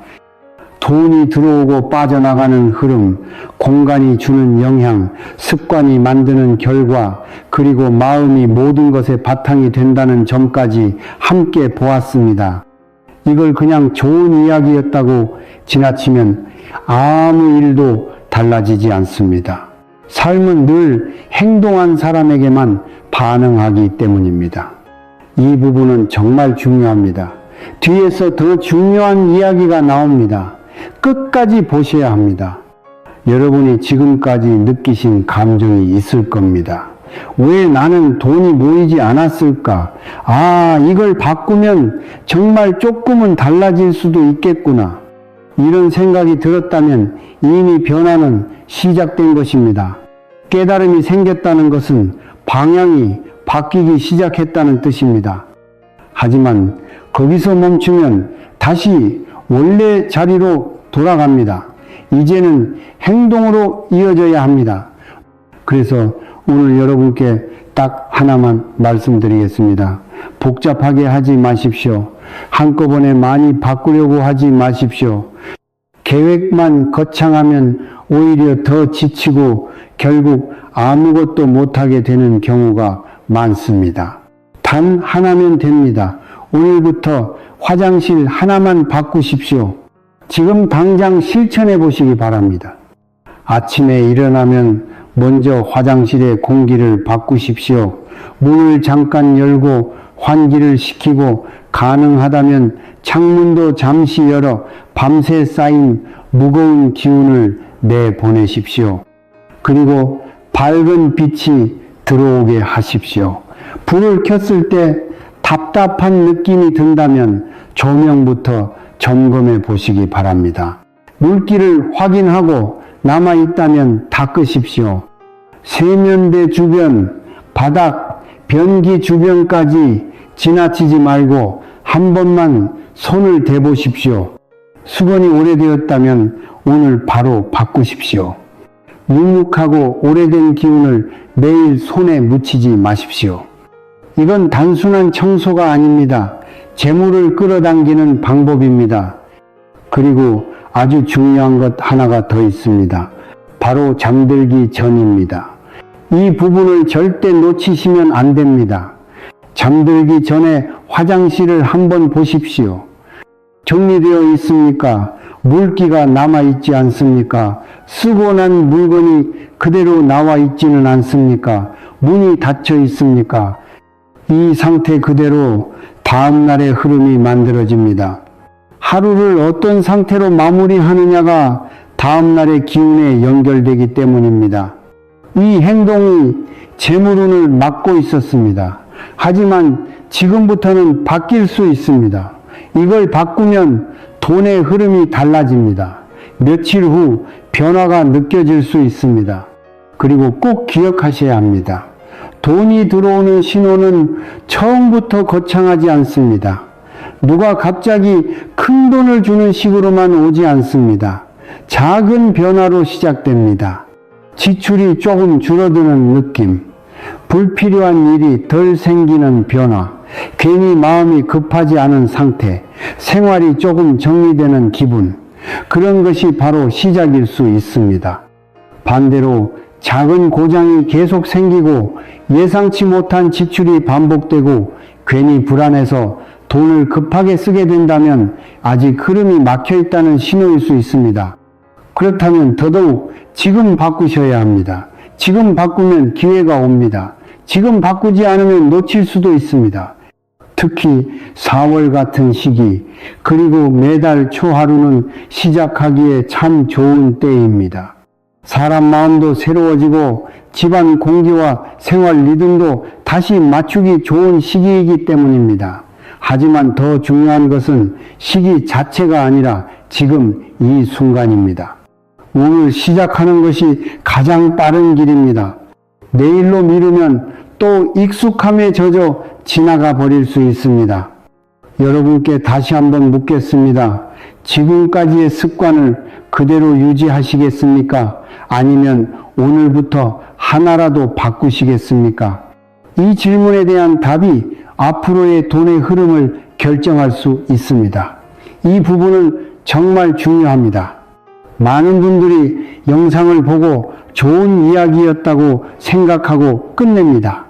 돈이 들어오고 빠져나가는 흐름, 공간이 주는 영향, 습관이 만드는 결과, 그리고 마음이 모든 것의 바탕이 된다는 점까지 함께 보았습니다. 이걸 그냥 좋은 이야기였다고 지나치면 아무 일도 달라지지 않습니다. 삶은 늘 행동한 사람에게만 반응하기 때문입니다. 이 부분은 정말 중요합니다. 뒤에서 더 중요한 이야기가 나옵니다. 끝까지 보셔야 합니다. 여러분이 지금까지 느끼신 감정이 있을 겁니다. 왜 나는 돈이 모이지 않았을까? 아, 이걸 바꾸면 정말 조금은 달라질 수도 있겠구나. 이런 생각이 들었다면 이미 변화는 시작된 것입니다. 깨달음이 생겼다는 것은 방향이 바뀌기 시작했다는 뜻입니다. 하지만 거기서 멈추면 다시 원래 자리로 돌아갑니다. 이제는 행동으로 이어져야 합니다. 그래서 오늘 여러분께 딱 하나만 말씀드리겠습니다. 복잡하게 하지 마십시오. 한꺼번에 많이 바꾸려고 하지 마십시오. 계획만 거창하면 오히려 더 지치고 결국 아무것도 못하게 되는 경우가 많습니다. 단 하나면 됩니다. 오늘부터 화장실 하나만 바꾸십시오. 지금 당장 실천해 보시기 바랍니다. 아침에 일어나면 먼저 화장실의 공기를 바꾸십시오. 문을 잠깐 열고 환기를 시키고 가능하다면 창문도 잠시 열어 밤새 쌓인 무거운 기운을 내보내십시오. 그리고 밝은 빛이 들어오게 하십시오. 불을 켰을 때 답답한 느낌이 든다면 조명부터 점검해 보시기 바랍니다. 물기를 확인하고 남아있다면 닦으십시오. 세면대 주변, 바닥, 변기 주변까지 지나치지 말고 한 번만 손을 대보십시오. 수건이 오래되었다면 오늘 바로 바꾸십시오. 눅눅하고 오래된 기운을 매일 손에 묻히지 마십시오. 이건 단순한 청소가 아닙니다. 재물을 끌어당기는 방법입니다. 그리고 아주 중요한 것 하나가 더 있습니다. 바로 잠들기 전입니다. 이 부분을 절대 놓치시면 안 됩니다. 잠들기 전에 화장실을 한번 보십시오. 정리되어 있습니까? 물기가 남아있지 않습니까? 쓰고 난 물건이 그대로 나와 있지는 않습니까? 문이 닫혀 있습니까? 이 상태 그대로 다음날의 흐름이 만들어집니다. 하루를 어떤 상태로 마무리하느냐가 다음날의 기운에 연결되기 때문입니다. 이 행동이 재물운을 막고 있었습니다. 하지만 지금부터는 바뀔 수 있습니다. 이걸 바꾸면 돈의 흐름이 달라집니다. 며칠 후 변화가 느껴질 수 있습니다. 그리고 꼭 기억하셔야 합니다. 돈이 들어오는 신호는 처음부터 거창하지 않습니다. 누가 갑자기 큰 돈을 주는 식으로만 오지 않습니다. 작은 변화로 시작됩니다. 지출이 조금 줄어드는 느낌, 불필요한 일이 덜 생기는 변화, 괜히 마음이 급하지 않은 상태, 생활이 조금 정리되는 기분, 그런 것이 바로 시작일 수 있습니다. 반대로 작은 고장이 계속 생기고 예상치 못한 지출이 반복되고 괜히 불안해서 돈을 급하게 쓰게 된다면 아직 흐름이 막혀 있다는 신호일 수 있습니다. 그렇다면 더더욱 지금 바꾸셔야 합니다. 지금 바꾸면 기회가 옵니다. 지금 바꾸지 않으면 놓칠 수도 있습니다. 특히 4월 같은 시기, 그리고 매달 초 하루는 시작하기에 참 좋은 때입니다. 사람 마음도 새로워지고 집안 공기와 생활 리듬도 다시 맞추기 좋은 시기이기 때문입니다. 하지만 더 중요한 것은 시기 자체가 아니라 지금 이 순간입니다. 오늘 시작하는 것이 가장 빠른 길입니다. 내일로 미루면 또 익숙함에 젖어 지나가 버릴 수 있습니다. 여러분께 다시 한번 묻겠습니다. 지금까지의 습관을 그대로 유지하시겠습니까? 아니면 오늘부터 하나라도 바꾸시겠습니까? 이 질문에 대한 답이 앞으로의 돈의 흐름을 결정할 수 있습니다. 이 부분은 정말 중요합니다. 많은 분들이 영상을 보고 좋은 이야기였다고 생각하고 끝냅니다.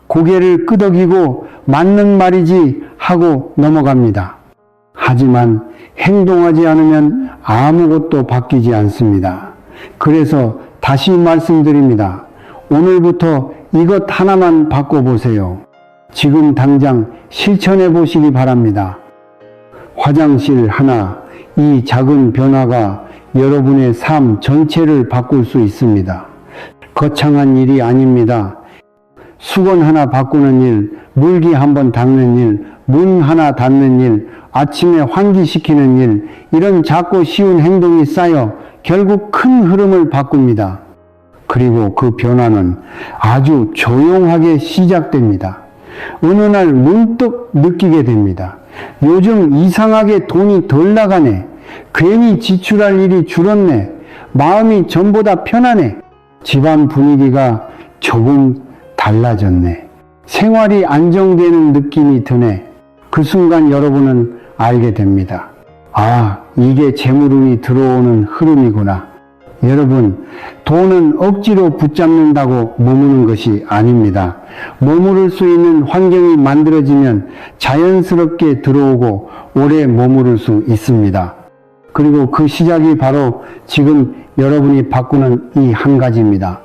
고개를 끄덕이고 맞는 말이지 하고 넘어갑니다. 하지만 행동하지 않으면 아무것도 바뀌지 않습니다. 그래서 다시 말씀드립니다. 오늘부터 이것 하나만 바꿔보세요. 지금 당장 실천해 보시기 바랍니다. 화장실 하나, 이 작은 변화가 여러분의 삶 전체를 바꿀 수 있습니다. 거창한 일이 아닙니다. 수건 하나 바꾸는 일, 물기 한번 닦는 일, 문 하나 닫는 일, 아침에 환기시키는 일, 이런 작고 쉬운 행동이 쌓여 결국 큰 흐름을 바꿉니다. 그리고 그 변화는 아주 조용하게 시작됩니다. 어느 날 문득 느끼게 됩니다. 요즘 이상하게 돈이 덜 나가네. 괜히 지출할 일이 줄었네. 마음이 전보다 편하네. 집안 분위기가 조금 달라졌네. 생활이 안정되는 느낌이 드네. 그 순간 여러분은 알게 됩니다. 아, 이게 재물운이 들어오는 흐름이구나. 여러분, 돈은 억지로 붙잡는다고 머무는 것이 아닙니다. 머무를 수 있는 환경이 만들어지면 자연스럽게 들어오고 오래 머무를 수 있습니다. 그리고 그 시작이 바로 지금 여러분이 바꾸는 이 한 가지입니다.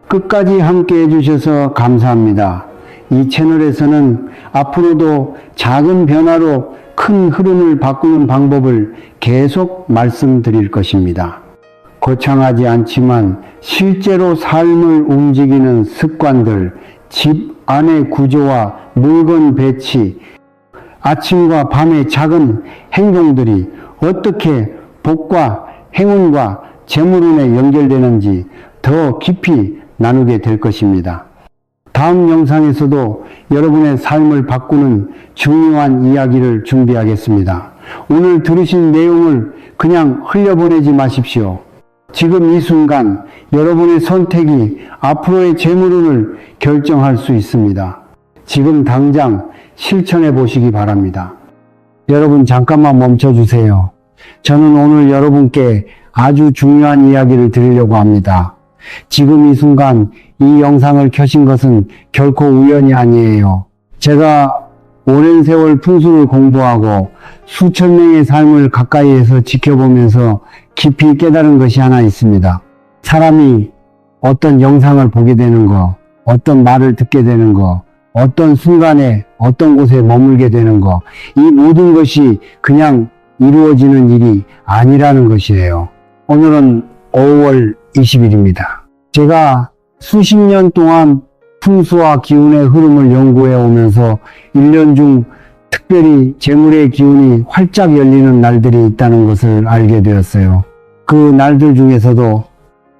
끝까지 함께 해주셔서 감사합니다. 이 채널에서는 앞으로도 작은 변화로 큰 흐름을 바꾸는 방법을 계속 말씀드릴 것입니다. 거창하지 않지만 실제로 삶을 움직이는 습관들, 집 안의 구조와 물건 배치, 아침과 밤의 작은 행동들이 어떻게 복과 행운과 재물운에 연결되는지 더 깊이 나누게 될 것입니다. 다음 영상에서도 여러분의 삶을 바꾸는 중요한 이야기를 준비하겠습니다. 오늘 들으신 내용을 그냥 흘려보내지 마십시오. 지금 이 순간 여러분의 선택이 앞으로의 재물운을 결정할 수 있습니다. 지금 당장 실천해 보시기 바랍니다. 여러분 잠깐만 멈춰주세요. 저는 오늘 여러분께 아주 중요한 이야기를 드리려고 합니다. 지금 이 순간 이 영상을 켜신 것은 결코 우연이 아니에요. 제가 오랜 세월 풍수를 공부하고 수천 명의 삶을 가까이에서 지켜보면서 깊이 깨달은 것이 하나 있습니다. 사람이 어떤 영상을 보게 되는 거, 어떤 말을 듣게 되는 거, 어떤 순간에 어떤 곳에 머물게 되는 거, 이 모든 것이 그냥 이루어지는 일이 아니라는 것이에요. 오늘은 5월 20일입니다. 제가 수십 년 동안 풍수와 기운의 흐름을 연구해 오면서 1년 중 특별히 재물의 기운이 활짝 열리는 날들이 있다는 것을 알게 되었어요. 그 날들 중에서도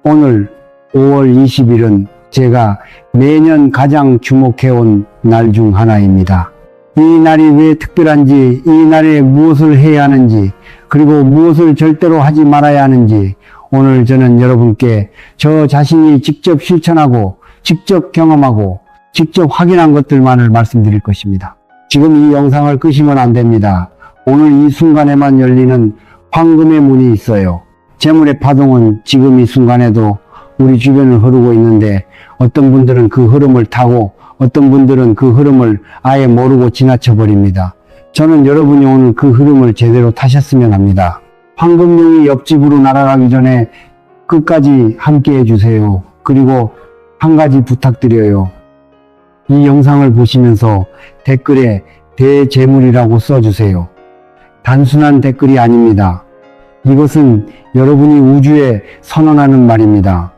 오늘 5월 20일은 제가 매년 가장 주목해온 날 중 하나입니다. 이 날이 왜 특별한지, 이 날에 무엇을 해야 하는지, 그리고 무엇을 절대로 하지 말아야 하는지 오늘 저는 여러분께 저 자신이 직접 실천하고 직접 경험하고 직접 확인한 것들만을 말씀드릴 것입니다. 지금 이 영상을 끄시면 안 됩니다. 오늘 이 순간에만 열리는 황금의 문이 있어요. 재물의 파동은 지금 이 순간에도 우리 주변을 흐르고 있는데 어떤 분들은 그 흐름을 타고 어떤 분들은 그 흐름을 아예 모르고 지나쳐 버립니다. 저는 여러분이 오늘 그 흐름을 제대로 타셨으면 합니다. 황금령이 옆집으로 날아가기 전에 끝까지 함께 해주세요. 그리고 한 가지 부탁드려요. 이 영상을 보시면서 댓글에 대재물이라고 써주세요. 단순한 댓글이 아닙니다. 이것은 여러분이 우주에 선언하는 말입니다.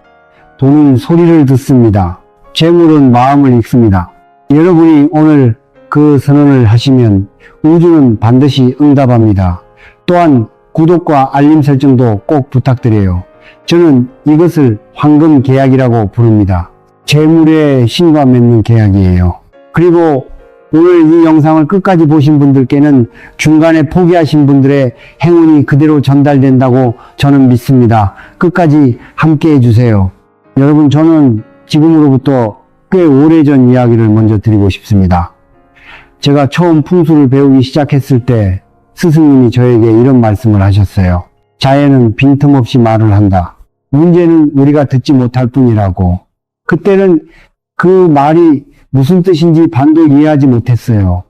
돈은 소리를 듣습니다. 재물은 마음을 읽습니다. 여러분이 오늘 그 선언을 하시면 우주는 반드시 응답합니다. 또한 구독과 알림 설정도 꼭 부탁드려요. 저는 이것을 황금 계약이라고 부릅니다. 재물의 신과 맺는 계약이에요. 그리고 오늘 이 영상을 끝까지 보신 분들께는 중간에 포기하신 분들의 행운이 그대로 전달된다고 저는 믿습니다. 끝까지 함께 해주세요. 여러분, 저는 지금으로부터 꽤 오래전 이야기를 먼저 드리고 싶습니다. 제가 처음 풍수를 배우기 시작했을 때 스승님이 저에게 이런 말씀을 하셨어요. 자연은 빈틈없이 말을 한다. 문제는 우리가 듣지 못할 뿐이라고. 그때는 그 말이 무슨 뜻인지 반도 이해하지 못했어요.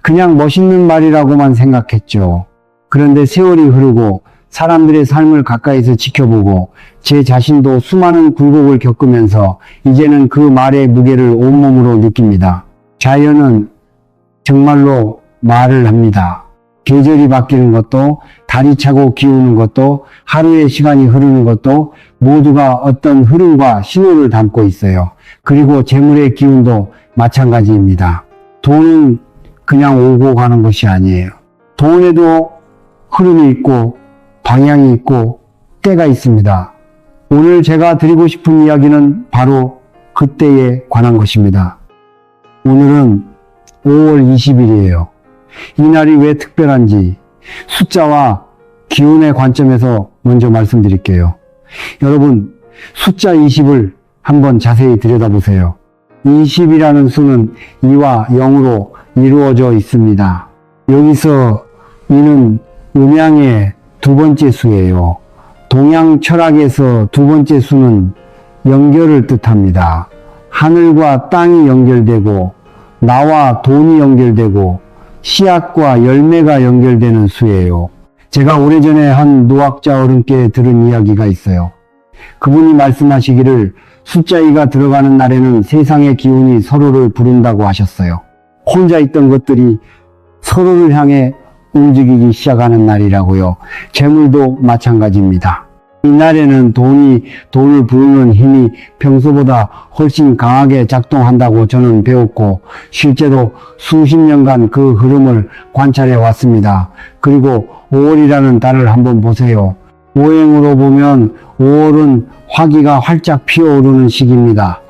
그냥 멋있는 말이라고만 생각했죠. 그런데 세월이 흐르고 사람들의 삶을 가까이서 지켜보고 제 자신도 수많은 굴곡을 겪으면서 이제는 그 말의 무게를 온몸으로 느낍니다. 자연은 정말로 말을 합니다. 계절이 바뀌는 것도, 달이 차고 기우는 것도, 하루의 시간이 흐르는 것도 모두가 어떤 흐름과 신호를 담고 있어요. 그리고 재물의 기운도 마찬가지입니다. 돈은 그냥 오고 가는 것이 아니에요. 돈에도 흐름이 있고 방향이 있고 때가 있습니다. 오늘 제가 드리고 싶은 이야기는 바로 그때에 관한 것입니다. 오늘은 5월 20일이에요. 이날이 왜 특별한지 숫자와 기운의 관점에서 먼저 말씀드릴게요. 여러분, 숫자 20을 한번 자세히 들여다보세요. 20이라는 수는 2와 0으로 이루어져 있습니다. 여기서 이는 음양의 두 번째 수예요. 동양 철학에서 두 번째 수는 연결을 뜻합니다. 하늘과 땅이 연결되고 나와 돈이 연결되고 씨앗과 열매가 연결되는 수예요. 제가 오래전에 한 노학자 어른께 들은 이야기가 있어요. 그분이 말씀하시기를 숫자 2가 들어가는 날에는 세상의 기운이 서로를 부른다고 하셨어요. 혼자 있던 것들이 서로를 향해 움직이기 시작하는 날이라고요. 재물도 마찬가지입니다. 이날에는 돈을 부르는 힘이 평소보다 훨씬 강하게 작동한다고 저는 배웠고 실제로 수십 년간 그 흐름을 관찰해 왔습니다. 그리고 5월이라는 달을 한번 보세요. 오행으로 보면 5월은 화기가 활짝 피어오르는 시기입니다.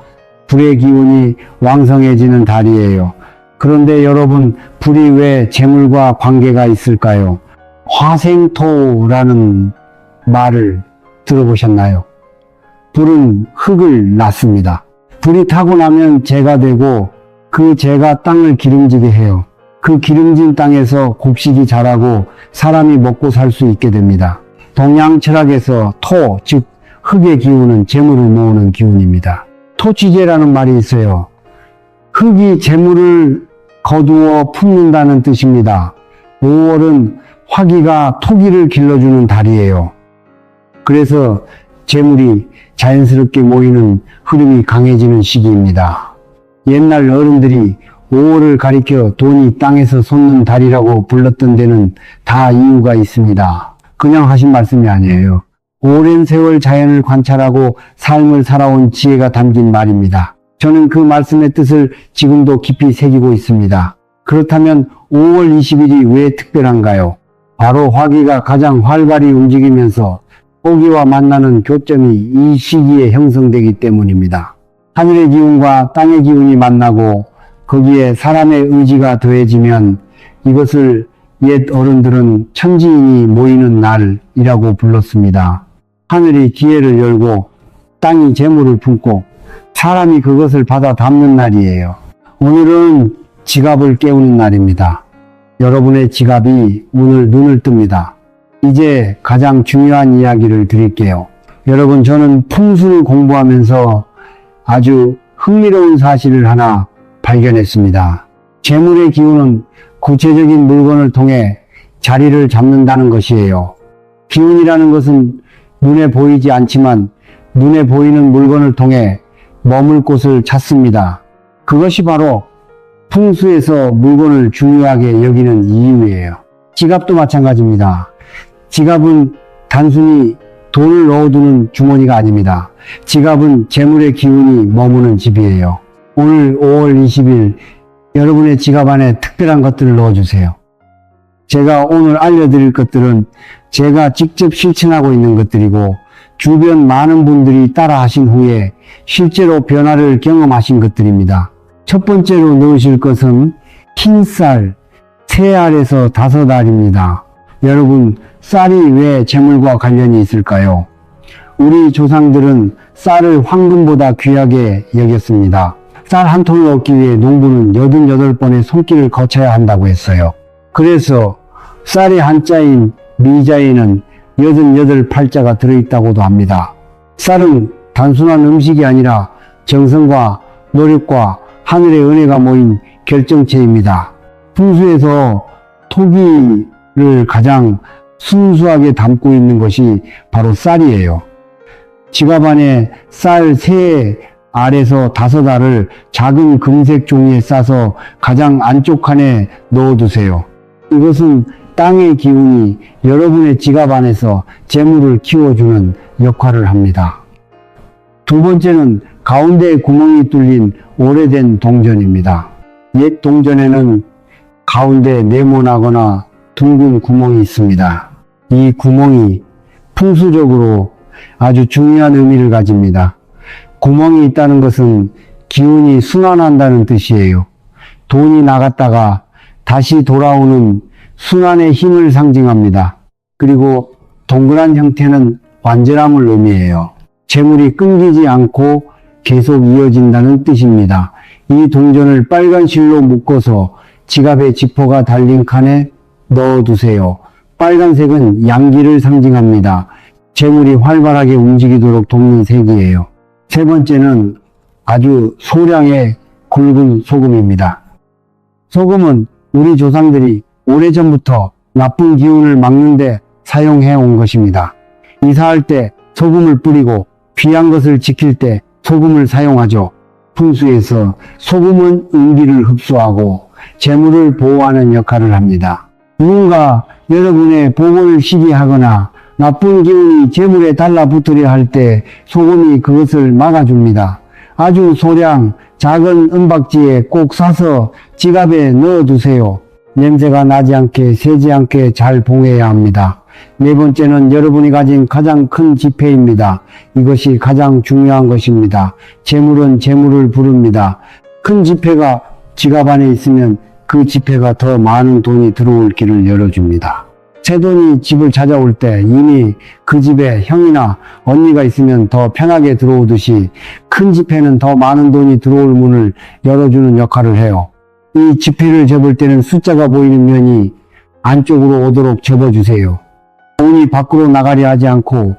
불의 기운이 왕성해지는 달이에요. 그런데 여러분, 불이 왜 재물과 관계가 있을까요? 화생토라는 말을 들어보셨나요? 불은 흙을 낳습니다. 불이 타고 나면 재가 되고 그 재가 땅을 기름지게 해요. 그 기름진 땅에서 곡식이 자라고 사람이 먹고 살 수 있게 됩니다. 동양 철학에서 토, 즉 흙의 기운은 재물을 모으는 기운입니다. 토취재라는 말이 있어요. 흙이 재물을 거두어 품는다는 뜻입니다. 5월은 화기가 토기를 길러주는 달이에요. 그래서 재물이 자연스럽게 모이는 흐름이 강해지는 시기입니다. 옛날 어른들이 5월을 가리켜 돈이 땅에서 솟는 달이라고 불렀던 데는 다 이유가 있습니다. 그냥 하신 말씀이 아니에요. 오랜 세월 자연을 관찰하고 삶을 살아온 지혜가 담긴 말입니다. 저는 그 말씀의 뜻을 지금도 깊이 새기고 있습니다. 그렇다면 5월 20일이 왜 특별한가요? 바로 화기가 가장 활발히 움직이면서 토기와 만나는 교점이 이 시기에 형성되기 때문입니다. 하늘의 기운과 땅의 기운이 만나고 거기에 사람의 의지가 더해지면 이것을 옛 어른들은 천지인이 모이는 날이라고 불렀습니다. 하늘이 기회를 열고 땅이 재물을 품고 사람이 그것을 받아 담는 날이에요. 오늘은 지갑을 깨우는 날입니다. 여러분의 지갑이 오늘 눈을 뜹니다. 이제 가장 중요한 이야기를 드릴게요. 여러분, 저는 풍수를 공부하면서 아주 흥미로운 사실을 하나 발견했습니다. 재물의 기운은 구체적인 물건을 통해 자리를 잡는다는 것이에요. 기운이라는 것은 눈에 보이지 않지만 눈에 보이는 물건을 통해 머물 곳을 찾습니다. 그것이 바로 풍수에서 물건을 중요하게 여기는 이유예요. 지갑도 마찬가지입니다. 지갑은 단순히 돈을 넣어두는 주머니가 아닙니다. 지갑은 재물의 기운이 머무는 집이에요. 오늘 5월 20일 여러분의 지갑 안에 특별한 것들을 넣어주세요. 제가 오늘 알려드릴 것들은 제가 직접 실천하고 있는 것들이고 주변 많은 분들이 따라 하신 후에 실제로 변화를 경험하신 것들입니다. 첫 번째로 넣으실 것은 흰쌀 3알에서 5알입니다. 여러분, 쌀이 왜 재물과 관련이 있을까요? 우리 조상들은 쌀을 황금보다 귀하게 여겼습니다. 쌀 한 톨을 얻기 위해 농부는 88번의 손길을 거쳐야 한다고 했어요. 그래서 쌀의 한자인 미자에는 88팔자가 들어있다고도 합니다. 쌀은 단순한 음식이 아니라 정성과 노력과 하늘의 은혜가 모인 결정체입니다. 풍수에서 토기를 가장 순수하게 담고 있는 것이 바로 쌀이에요. 지갑 안에 쌀 3알에서 5알을 작은 금색 종이에 싸서 가장 안쪽 칸에 넣어두세요. 이것은 땅의 기운이 여러분의 지갑 안에서 재물을 키워주는 역할을 합니다. 두 번째는 가운데에 구멍이 뚫린 오래된 동전입니다. 옛 동전에는 가운데 네모나거나 둥근 구멍이 있습니다. 이 구멍이 풍수적으로 아주 중요한 의미를 가집니다. 구멍이 있다는 것은 기운이 순환한다는 뜻이에요. 돈이 나갔다가 다시 돌아오는 순환의 힘을 상징합니다. 그리고 동그란 형태는 완전함을 의미해요. 재물이 끊기지 않고 계속 이어진다는 뜻입니다. 이 동전을 빨간 실로 묶어서 지갑에 지퍼가 달린 칸에 넣어두세요. 빨간색은 양기를 상징합니다. 재물이 활발하게 움직이도록 돕는 색이에요. 세 번째는 아주 소량의 굵은 소금입니다. 소금은 우리 조상들이 오래전부터 나쁜 기운을 막는데 사용해 온 것입니다. 이사할 때 소금을 뿌리고 귀한 것을 지킬 때 소금을 사용하죠. 풍수에서 소금은 음기를 흡수하고 재물을 보호하는 역할을 합니다. 누군가 여러분의 복을 시기하거나 나쁜 기운이 재물에 달라붙으려 할 때 소금이 그것을 막아줍니다. 아주 소량 작은 은박지에 꼭 싸서 지갑에 넣어두세요. 냄새가 나지 않게 새지 않게 잘 봉해야 합니다. 네 번째는 여러분이 가진 가장 큰 지폐입니다. 이것이 가장 중요한 것입니다. 재물은 재물을 부릅니다. 큰 지폐가 지갑 안에 있으면 그 지폐가 더 많은 돈이 들어올 길을 열어줍니다. 새 돈이 집을 찾아올 때 이미 그 집에 형이나 언니가 있으면 더 편하게 들어오듯이 큰 지폐는 더 많은 돈이 들어올 문을 열어주는 역할을 해요. 이 지폐를 접을 때는 숫자가 보이는 면이 안쪽으로 오도록 접어주세요. 돈이 밖으로 나가려 하지 않고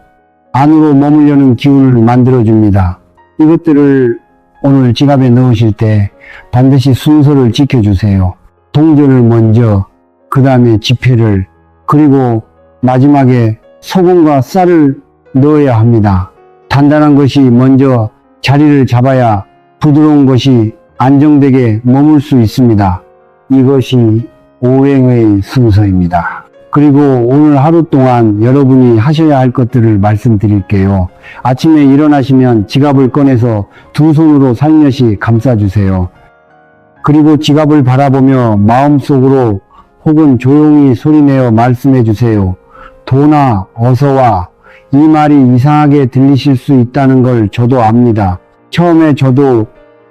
안으로 머물려는 기운을 만들어줍니다. 이것들을 오늘 지갑에 넣으실 때 반드시 순서를 지켜주세요. 동전을 먼저, 그 다음에 지폐를, 그리고 마지막에 소금과 쌀을 넣어야 합니다. 단단한 것이 먼저 자리를 잡아야 부드러운 것이 안정되게 머물 수 있습니다. 이것이 오행의 순서입니다. 그리고 오늘 하루 동안 여러분이 하셔야 할 것들을 말씀드릴게요. 아침에 일어나시면 지갑을 꺼내서 두 손으로 살며시 감싸주세요. 그리고 지갑을 바라보며 마음속으로 혹은 조용히 소리내어 말씀해 주세요. 도나 어서와. 이 말이 이상하게 들리실 수 있다는 걸 저도 압니다. 처음에 저도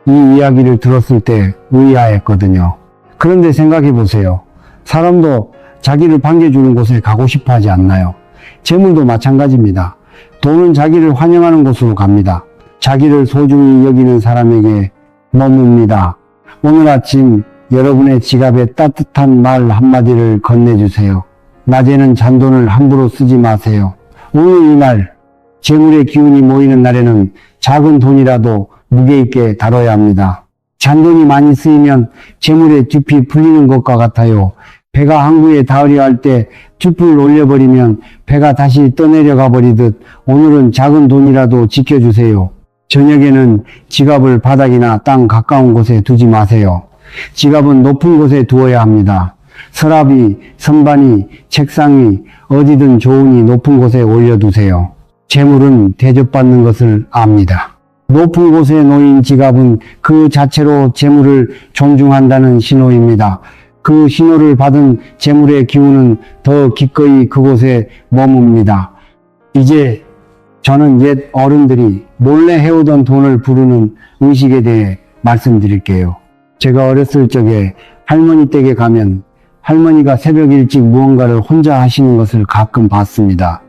이 이야기를 들었을 때 의아했거든요. 그런데 생각해 보세요. 사람도 자기를 반겨주는 곳에 가고 싶어 하지 않나요? 재물도 마찬가지입니다. 돈은 자기를 환영하는 곳으로 갑니다. 자기를 소중히 여기는 사람에게 머뭅니다. 오늘 아침 여러분의 지갑에 따뜻한 말 한마디를 건네주세요. 낮에는 잔돈을 함부로 쓰지 마세요. 오늘 이날 재물의 기운이 모이는 날에는 작은 돈이라도 무게 있게 다뤄야 합니다. 잔돈이 많이 쓰이면 재물의 늪이 풀리는 것과 같아요. 배가 항구에 닿으려 할 때 늪을 올려버리면 배가 다시 떠내려가 버리듯 오늘은 작은 돈이라도 지켜주세요. 저녁에는 지갑을 바닥이나 땅 가까운 곳에 두지 마세요. 지갑은 높은 곳에 두어야 합니다. 서랍이, 선반이, 책상이 어디든 좋으니 높은 곳에 올려두세요. 재물은 대접받는 것을 압니다. 높은 곳에 놓인 지갑은 그 자체로 재물을 존중한다는 신호입니다. 그 신호를 받은 재물의 기운은 더 기꺼이 그곳에 머뭅니다. 이제 저는 옛 어른들이 몰래 해오던 돈을 부르는 의식에 대해 말씀드릴게요. 제가 어렸을 적에 할머니 댁에 가면 할머니가 새벽 일찍 무언가를 혼자 하시는 것을 가끔 봤습니다.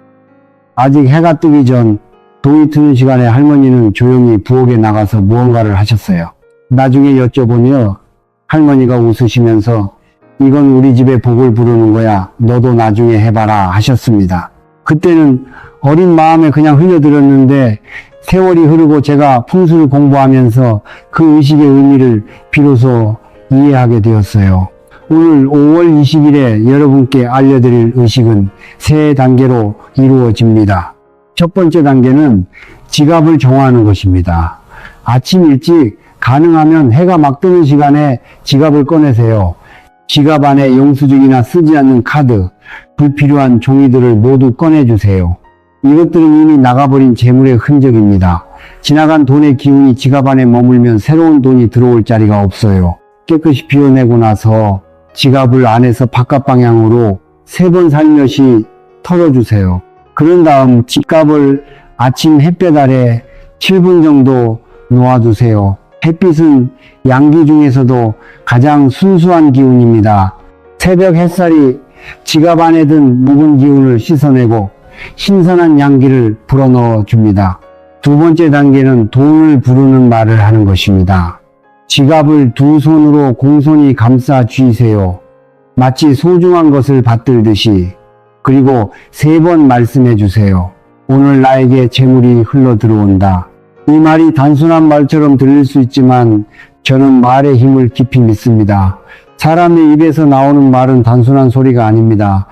아직 해가 뜨기 전 동이 트는 시간에 할머니는 조용히 부엌에 나가서 무언가를 하셨어요. 나중에 여쭤보며 할머니가 웃으시면서 이건 우리 집의 복을 부르는 거야. 너도 나중에 해봐라 하셨습니다. 그때는 어린 마음에 그냥 흘려들었는데 세월이 흐르고 제가 풍수를 공부하면서 그 의식의 의미를 비로소 이해하게 되었어요. 오늘 5월 20일에 여러분께 알려드릴 의식은 세 단계로 이루어집니다. 첫 번째 단계는 지갑을 정화하는 것입니다. 아침 일찍 가능하면 해가 막 뜨는 시간에 지갑을 꺼내세요. 지갑 안에 영수증이나 쓰지 않는 카드, 불필요한 종이들을 모두 꺼내주세요. 이것들은 이미 나가버린 재물의 흔적입니다. 지나간 돈의 기운이 지갑 안에 머물면 새로운 돈이 들어올 자리가 없어요. 깨끗이 비워내고 나서 지갑을 안에서 바깥 방향으로 3번 살며시 털어주세요. 그런 다음 지갑을 아침 햇볕 아래 7분 정도 놓아두세요. 햇빛은 양기 중에서도 가장 순수한 기운입니다. 새벽 햇살이 지갑 안에 든 묵은 기운을 씻어내고 신선한 양기를 불어넣어 줍니다. 두 번째 단계는 돈을 부르는 말을 하는 것입니다. 지갑을 두 손으로 공손히 감싸 쥐세요. 마치 소중한 것을 받들듯이. 그리고 3번 말씀해 주세요. 오늘 나에게 재물이 흘러 들어온다. 이 말이 단순한 말처럼 들릴 수 있지만 저는 말의 힘을 깊이 믿습니다. 사람의 입에서 나오는 말은 단순한 소리가 아닙니다.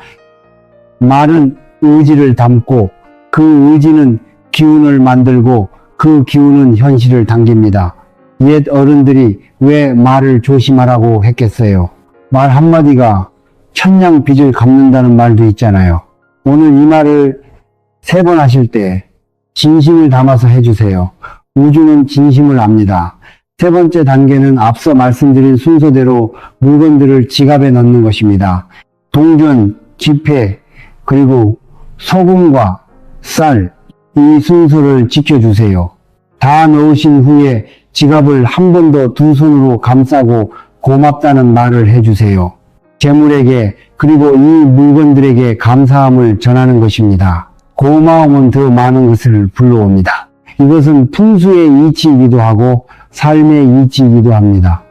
말은 의지를 담고 그 의지는 기운을 만들고 그 기운은 현실을 당깁니다. 옛 어른들이 왜 말을 조심하라고 했겠어요? 말 한마디가 천냥 빚을 갚는다는 말도 있잖아요. 오늘 이 말을 3번 하실 때 진심을 담아서 해주세요. 우주는 진심을 압니다. 세 번째 단계는 앞서 말씀드린 순서대로 물건들을 지갑에 넣는 것입니다. 동전, 지폐, 그리고 소금과 쌀, 이 순서를 지켜주세요. 다 넣으신 후에 지갑을 한 번 더 두 손으로 감싸고 고맙다는 말을 해주세요. 재물에게 그리고 이 물건들에게 감사함을 전하는 것입니다. 고마움은 더 많은 것을 불러옵니다. 이것은 풍수의 이치이기도 하고 삶의 이치이기도 합니다.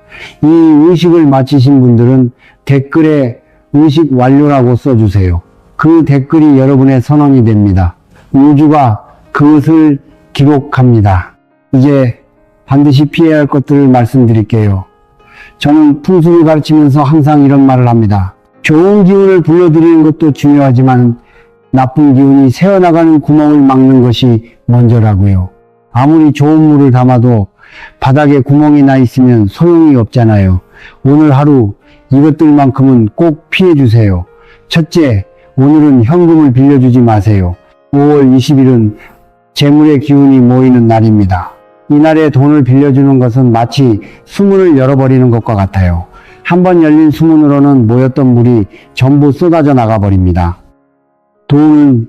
이 의식을 마치신 분들은 댓글에 의식 완료라고 써주세요. 그 댓글이 여러분의 선언이 됩니다. 우주가 그것을 기록합니다. 이제 반드시 피해야 할 것들을 말씀드릴게요. 저는 풍수를 가르치면서 항상 이런 말을 합니다. 좋은 기운을 불러들이는 것도 중요하지만 나쁜 기운이 새어나가는 구멍을 막는 것이 먼저라고요. 아무리 좋은 물을 담아도 바닥에 구멍이 나 있으면 소용이 없잖아요. 오늘 하루 이것들만큼은 꼭 피해 주세요. 첫째, 오늘은 현금을 빌려주지 마세요. 5월 20일은 재물의 기운이 모이는 날입니다. 이날에 돈을 빌려주는 것은 마치 수문을 열어버리는 것과 같아요. 한번 열린 수문으로는 모였던 물이 전부 쏟아져 나가버립니다. 돈은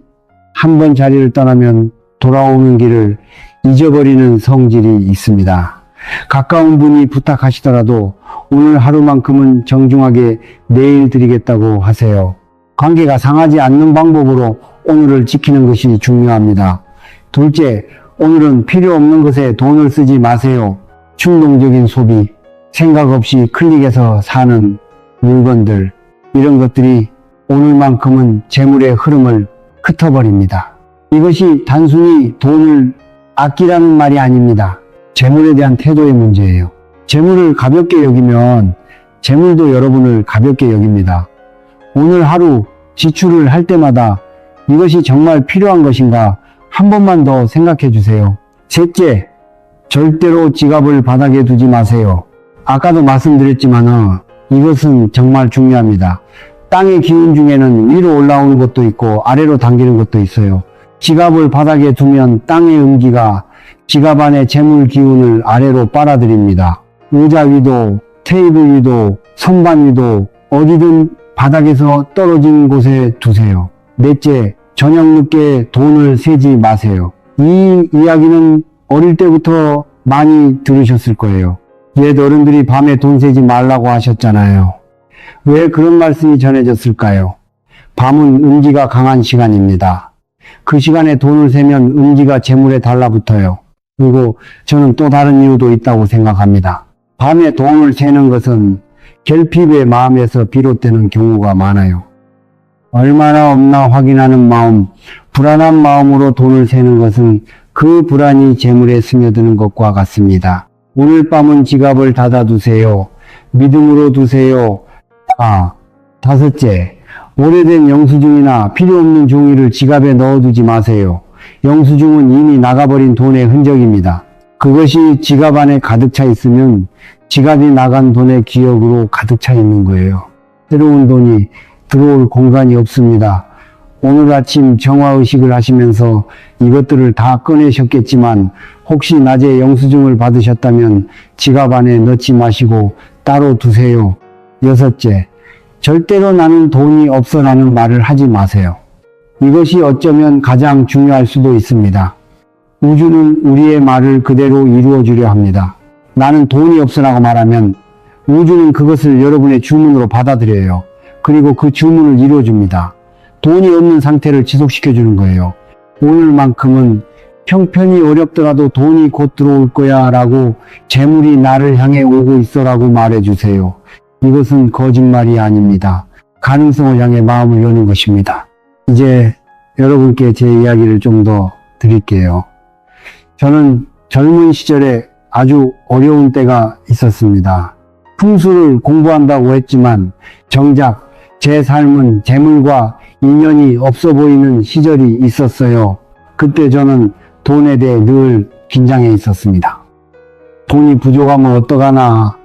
한번 자리를 떠나면 돌아오는 길을 잊어버리는 성질이 있습니다. 가까운 분이 부탁하시더라도 오늘 하루만큼은 정중하게 내일 드리겠다고 하세요. 관계가 상하지 않는 방법으로 오늘을 지키는 것이 중요합니다. 둘째, 오늘은 필요 없는 것에 돈을 쓰지 마세요. 충동적인 소비, 생각 없이 클릭해서 사는 물건들, 이런 것들이 오늘만큼은 재물의 흐름을 흩어버립니다. 이것이 단순히 돈을 아끼라는 말이 아닙니다. 재물에 대한 태도의 문제예요. 재물을 가볍게 여기면 재물도 여러분을 가볍게 여깁니다. 오늘 하루 지출을 할 때마다 이것이 정말 필요한 것인가 한 번만 더 생각해 주세요. 셋째, 절대로 지갑을 바닥에 두지 마세요. 아까도 말씀드렸지만 이것은 정말 중요합니다. 땅의 기운 중에는 위로 올라오는 것도 있고 아래로 당기는 것도 있어요. 지갑을 바닥에 두면 땅의 음기가 지갑 안의 재물 기운을 아래로 빨아들입니다. 의자 위도, 테이블 위도, 선반 위도 어디든 바닥에서 떨어진 곳에 두세요. 넷째, 저녁 늦게 돈을 세지 마세요. 이 이야기는 어릴 때부터 많이 들으셨을 거예요. 옛 어른들이 밤에 돈 세지 말라고 하셨잖아요. 왜 그런 말씀이 전해졌을까요? 밤은 음기가 강한 시간입니다. 그 시간에 돈을 세면 음기가 재물에 달라붙어요. 그리고 저는 또 다른 이유도 있다고 생각합니다. 밤에 돈을 세는 것은 결핍의 마음에서 비롯되는 경우가 많아요. 얼마나 없나 확인하는 마음, 불안한 마음으로 돈을 세는 것은 그 불안이 재물에 스며드는 것과 같습니다. 오늘 밤은 지갑을 닫아두세요. 믿음으로 두세요. 다섯째, 오래된 영수증이나 필요 없는 종이를 지갑에 넣어두지 마세요. 영수증은 이미 나가버린 돈의 흔적입니다. 그것이 지갑 안에 가득 차 있으면 지갑이 나간 돈의 기억으로 가득 차 있는 거예요. 새로운 돈이 들어올 공간이 없습니다. 오늘 아침 정화의식을 하시면서 이것들을 다 꺼내셨겠지만 혹시 낮에 영수증을 받으셨다면 지갑 안에 넣지 마시고 따로 두세요. 여섯째, 절대로 나는 돈이 없어라는 말을 하지 마세요. 이것이 어쩌면 가장 중요할 수도 있습니다. 우주는 우리의 말을 그대로 이루어 주려 합니다. 나는 돈이 없어라고 말하면 우주는 그것을 여러분의 주문으로 받아들여요. 그리고 그 주문을 이루어줍니다. 돈이 없는 상태를 지속시켜 주는 거예요. 오늘만큼은 형편이 어렵더라도 돈이 곧 들어올 거야 라고 재물이 나를 향해 오고 있어 라고 말해주세요. 이것은 거짓말이 아닙니다. 가능성을 향해 마음을 여는 것입니다. 이제 여러분께 제 이야기를 좀 더 드릴게요. 저는 젊은 시절에 아주 어려운 때가 있었습니다. 풍수를 공부한다고 했지만 정작 제 삶은 재물과 인연이 없어 보이는 시절이 있었어요. 그때 저는 돈에 대해 늘 긴장해 있었습니다. 돈이 부족하면 어떡하나,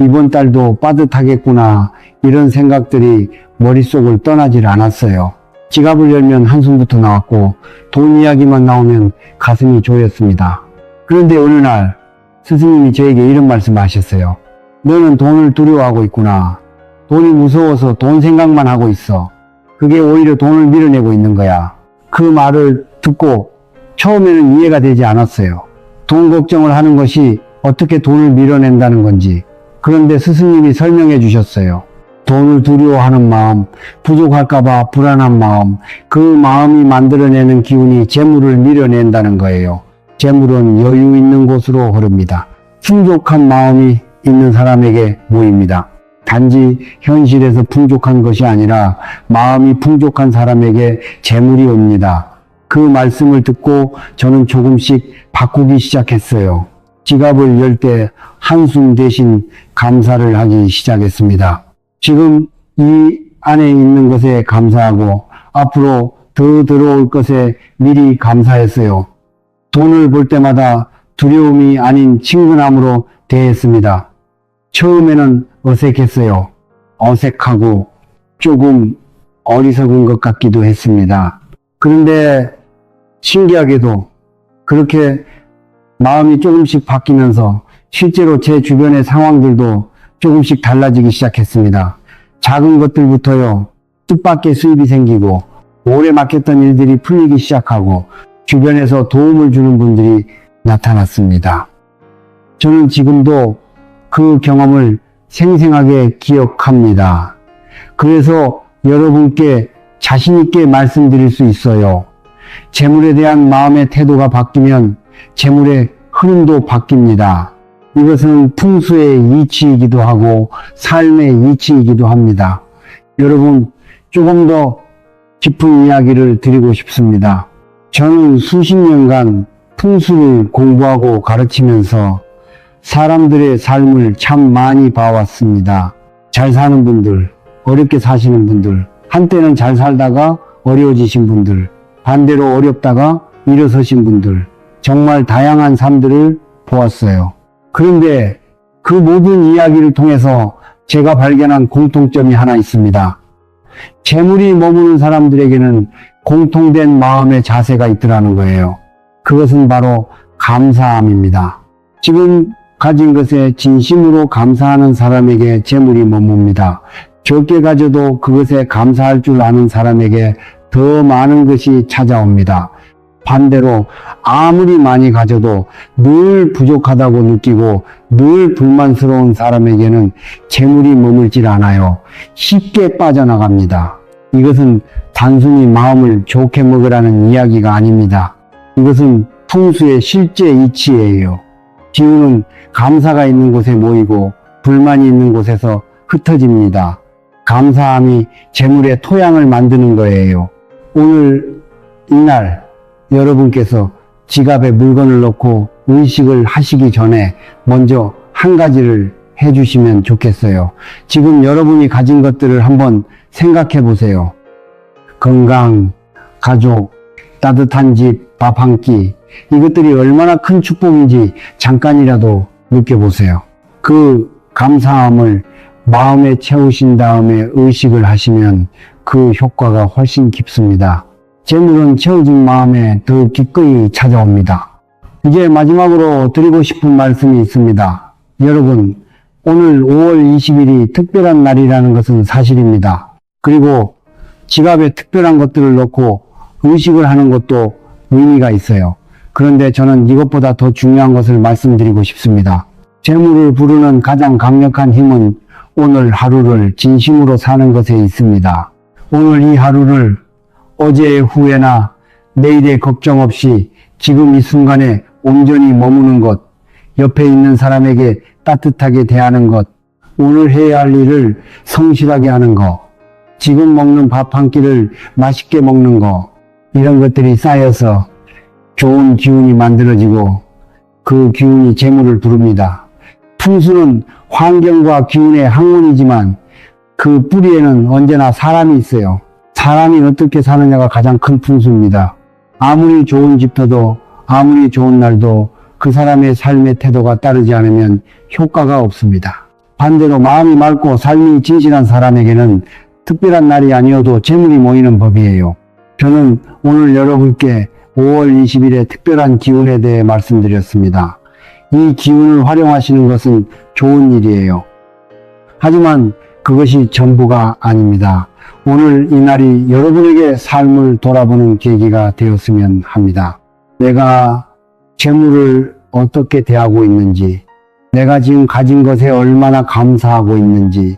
이번 달도 빠듯하겠구나, 이런 생각들이 머릿속을 떠나질 않았어요. 지갑을 열면 한숨부터 나왔고 돈 이야기만 나오면 가슴이 조였습니다. 그런데 어느 날 스승님이 저에게 이런 말씀을 하셨어요. 너는 돈을 두려워하고 있구나. 돈이 무서워서 돈 생각만 하고 있어. 그게 오히려 돈을 밀어내고 있는 거야. 그 말을 듣고 처음에는 이해가 되지 않았어요. 돈 걱정을 하는 것이 어떻게 돈을 밀어낸다는 건지. 그런데 스승님이 설명해 주셨어요. 돈을 두려워하는 마음, 부족할까봐 불안한 마음, 그 마음이 만들어내는 기운이 재물을 밀어낸다는 거예요. 재물은 여유 있는 곳으로 흐릅니다. 풍족한 마음이 있는 사람에게 모입니다. 단지 현실에서 풍족한 것이 아니라 마음이 풍족한 사람에게 재물이 옵니다. 그 말씀을 듣고 저는 조금씩 바꾸기 시작했어요. 지갑을 열 때 한숨 대신 감사를 하기 시작했습니다. 지금 이 안에 있는 것에 감사하고 앞으로 더 들어올 것에 미리 감사했어요. 돈을 볼 때마다 두려움이 아닌 친근함으로 대했습니다. 처음에는 어색했어요. 어색하고 조금 어리석은 것 같기도 했습니다. 그런데 신기하게도 그렇게 마음이 조금씩 바뀌면서 실제로 제 주변의 상황들도 조금씩 달라지기 시작했습니다. 작은 것들부터요, 뜻밖의 수입이 생기고 오래 막혔던 일들이 풀리기 시작하고 주변에서 도움을 주는 분들이 나타났습니다. 저는 지금도 그 경험을 생생하게 기억합니다. 그래서 여러분께 자신있게 말씀드릴 수 있어요. 재물에 대한 마음의 태도가 바뀌면 재물의 흐름도 바뀝니다. 이것은 풍수의 이치이기도 하고 삶의 이치이기도 합니다. 여러분, 조금 더 깊은 이야기를 드리고 싶습니다. 저는 수십 년간 풍수를 공부하고 가르치면서 사람들의 삶을 참 많이 봐왔습니다. 잘 사는 분들, 어렵게 사시는 분들, 한때는 잘 살다가 어려워지신 분들, 반대로 어렵다가 일어서신 분들, 정말 다양한 삶들을 보았어요. 그런데 그 모든 이야기를 통해서 제가 발견한 공통점이 하나 있습니다. 재물이 머무는 사람들에게는 공통된 마음의 자세가 있더라는 거예요. 그것은 바로 감사함입니다. 지금 가진 것에 진심으로 감사하는 사람에게 재물이 머뭅니다. 적게 가져도 그것에 감사할 줄 아는 사람에게 더 많은 것이 찾아옵니다. 반대로 아무리 많이 가져도 늘 부족하다고 느끼고 늘 불만스러운 사람에게는 재물이 머물질 않아요. 쉽게 빠져나갑니다. 이것은 단순히 마음을 좋게 먹으라는 이야기가 아닙니다. 이것은 풍수의 실제 이치예요. 기운은 감사가 있는 곳에 모이고 불만이 있는 곳에서 흩어집니다. 감사함이 재물의 토양을 만드는 거예요. 오늘 이날 여러분께서 지갑에 물건을 넣고 의식을 하시기 전에 먼저 한 가지를 해주시면 좋겠어요. 지금 여러분이 가진 것들을 한번 생각해 보세요. 건강, 가족, 따뜻한 집, 밥 한 끼, 이것들이 얼마나 큰 축복인지 잠깐이라도 느껴보세요. 그 감사함을 마음에 채우신 다음에 의식을 하시면 그 효과가 훨씬 깊습니다. 재물은 채워진 마음에 더 기꺼이 찾아옵니다. 이제 마지막으로 드리고 싶은 말씀이 있습니다. 여러분, 오늘 5월 20일이 특별한 날이라는 것은 사실입니다. 그리고 지갑에 특별한 것들을 넣고 의식을 하는 것도 의미가 있어요. 그런데 저는 이것보다 더 중요한 것을 말씀드리고 싶습니다. 재물을 부르는 가장 강력한 힘은 오늘 하루를 진심으로 사는 것에 있습니다. 오늘 이 하루를 어제의 후회나 내일의 걱정 없이 지금 이 순간에 온전히 머무는 것, 옆에 있는 사람에게 따뜻하게 대하는 것, 오늘 해야 할 일을 성실하게 하는 것, 지금 먹는 밥 한 끼를 맛있게 먹는 것, 이런 것들이 쌓여서 좋은 기운이 만들어지고 그 기운이 재물을 부릅니다. 풍수는 환경과 기운의 학문이지만 그 뿌리에는 언제나 사람이 있어요. 사람이 어떻게 사느냐가 가장 큰 풍수입니다. 아무리 좋은 집터도 아무리 좋은 날도 그 사람의 삶의 태도가 따르지 않으면 효과가 없습니다. 반대로 마음이 맑고 삶이 진실한 사람에게는 특별한 날이 아니어도 재물이 모이는 법이에요. 저는 오늘 여러분께 5월 20일의 특별한 기운에 대해 말씀드렸습니다. 이 기운을 활용하시는 것은 좋은 일이에요. 하지만 그것이 전부가 아닙니다. 오늘 이 날이 여러분에게 삶을 돌아보는 계기가 되었으면 합니다. 내가 재물을 어떻게 대하고 있는지, 내가 지금 가진 것에 얼마나 감사하고 있는지,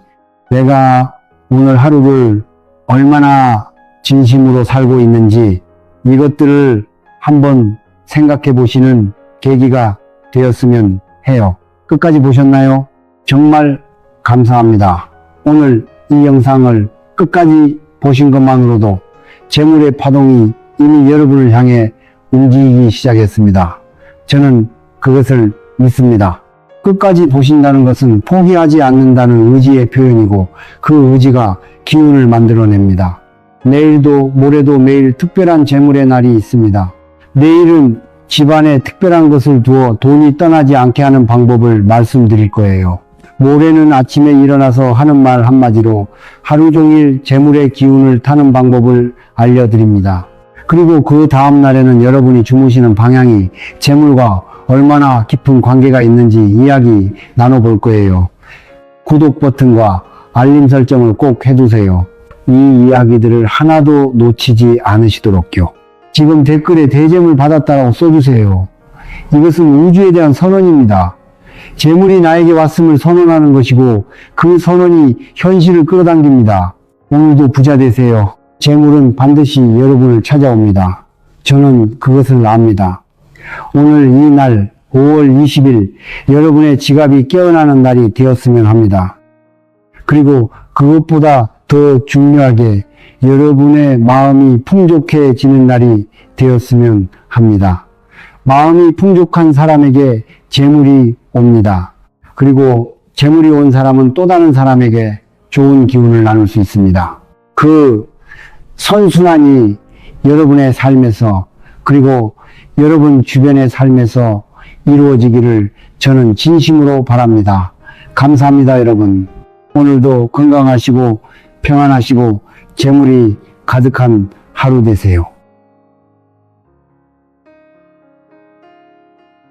내가 오늘 하루를 얼마나 진심으로 살고 있는지, 이것들을 한번 생각해 보시는 계기가 되었으면 해요. 끝까지 보셨나요? 정말 감사합니다. 오늘 이 영상을 끝까지 보신 것만으로도 재물의 파동이 이미 여러분을 향해 움직이기 시작했습니다. 저는 그것을 믿습니다. 끝까지 보신다는 것은 포기하지 않는다는 의지의 표현이고 그 의지가 기운을 만들어냅니다. 내일도 모레도 매일 특별한 재물의 날이 있습니다. 내일은 집안에 특별한 것을 두어 돈이 떠나지 않게 하는 방법을 말씀드릴 거예요. 모레는 아침에 일어나서 하는 말 한마디로 하루 종일 재물의 기운을 타는 방법을 알려드립니다. 그리고 그 다음 날에는 여러분이 주무시는 방향이 재물과 얼마나 깊은 관계가 있는지 이야기 나눠볼 거예요. 구독 버튼과 알림 설정을 꼭 해두세요. 이 이야기들을 하나도 놓치지 않으시도록요. 지금 댓글에 대재물 받았다라고 써주세요. 이것은 우주에 대한 선언입니다. 재물이 나에게 왔음을 선언하는 것이고 그 선언이 현실을 끌어당깁니다. 오늘도 부자 되세요. 재물은 반드시 여러분을 찾아옵니다. 저는 그것을 압니다. 오늘 이 날 5월 20일 여러분의 지갑이 깨어나는 날이 되었으면 합니다. 그리고 그것보다 더 중요하게 여러분의 마음이 풍족해지는 날이 되었으면 합니다. 마음이 풍족한 사람에게 재물이 옵니다. 그리고 재물이 온 사람은 또 다른 사람에게 좋은 기운을 나눌 수 있습니다. 그 선순환이 여러분의 삶에서 그리고 여러분 주변의 삶에서 이루어지기를 저는 진심으로 바랍니다. 감사합니다, 여러분. 오늘도 건강하시고 평안하시고 재물이 가득한 하루 되세요.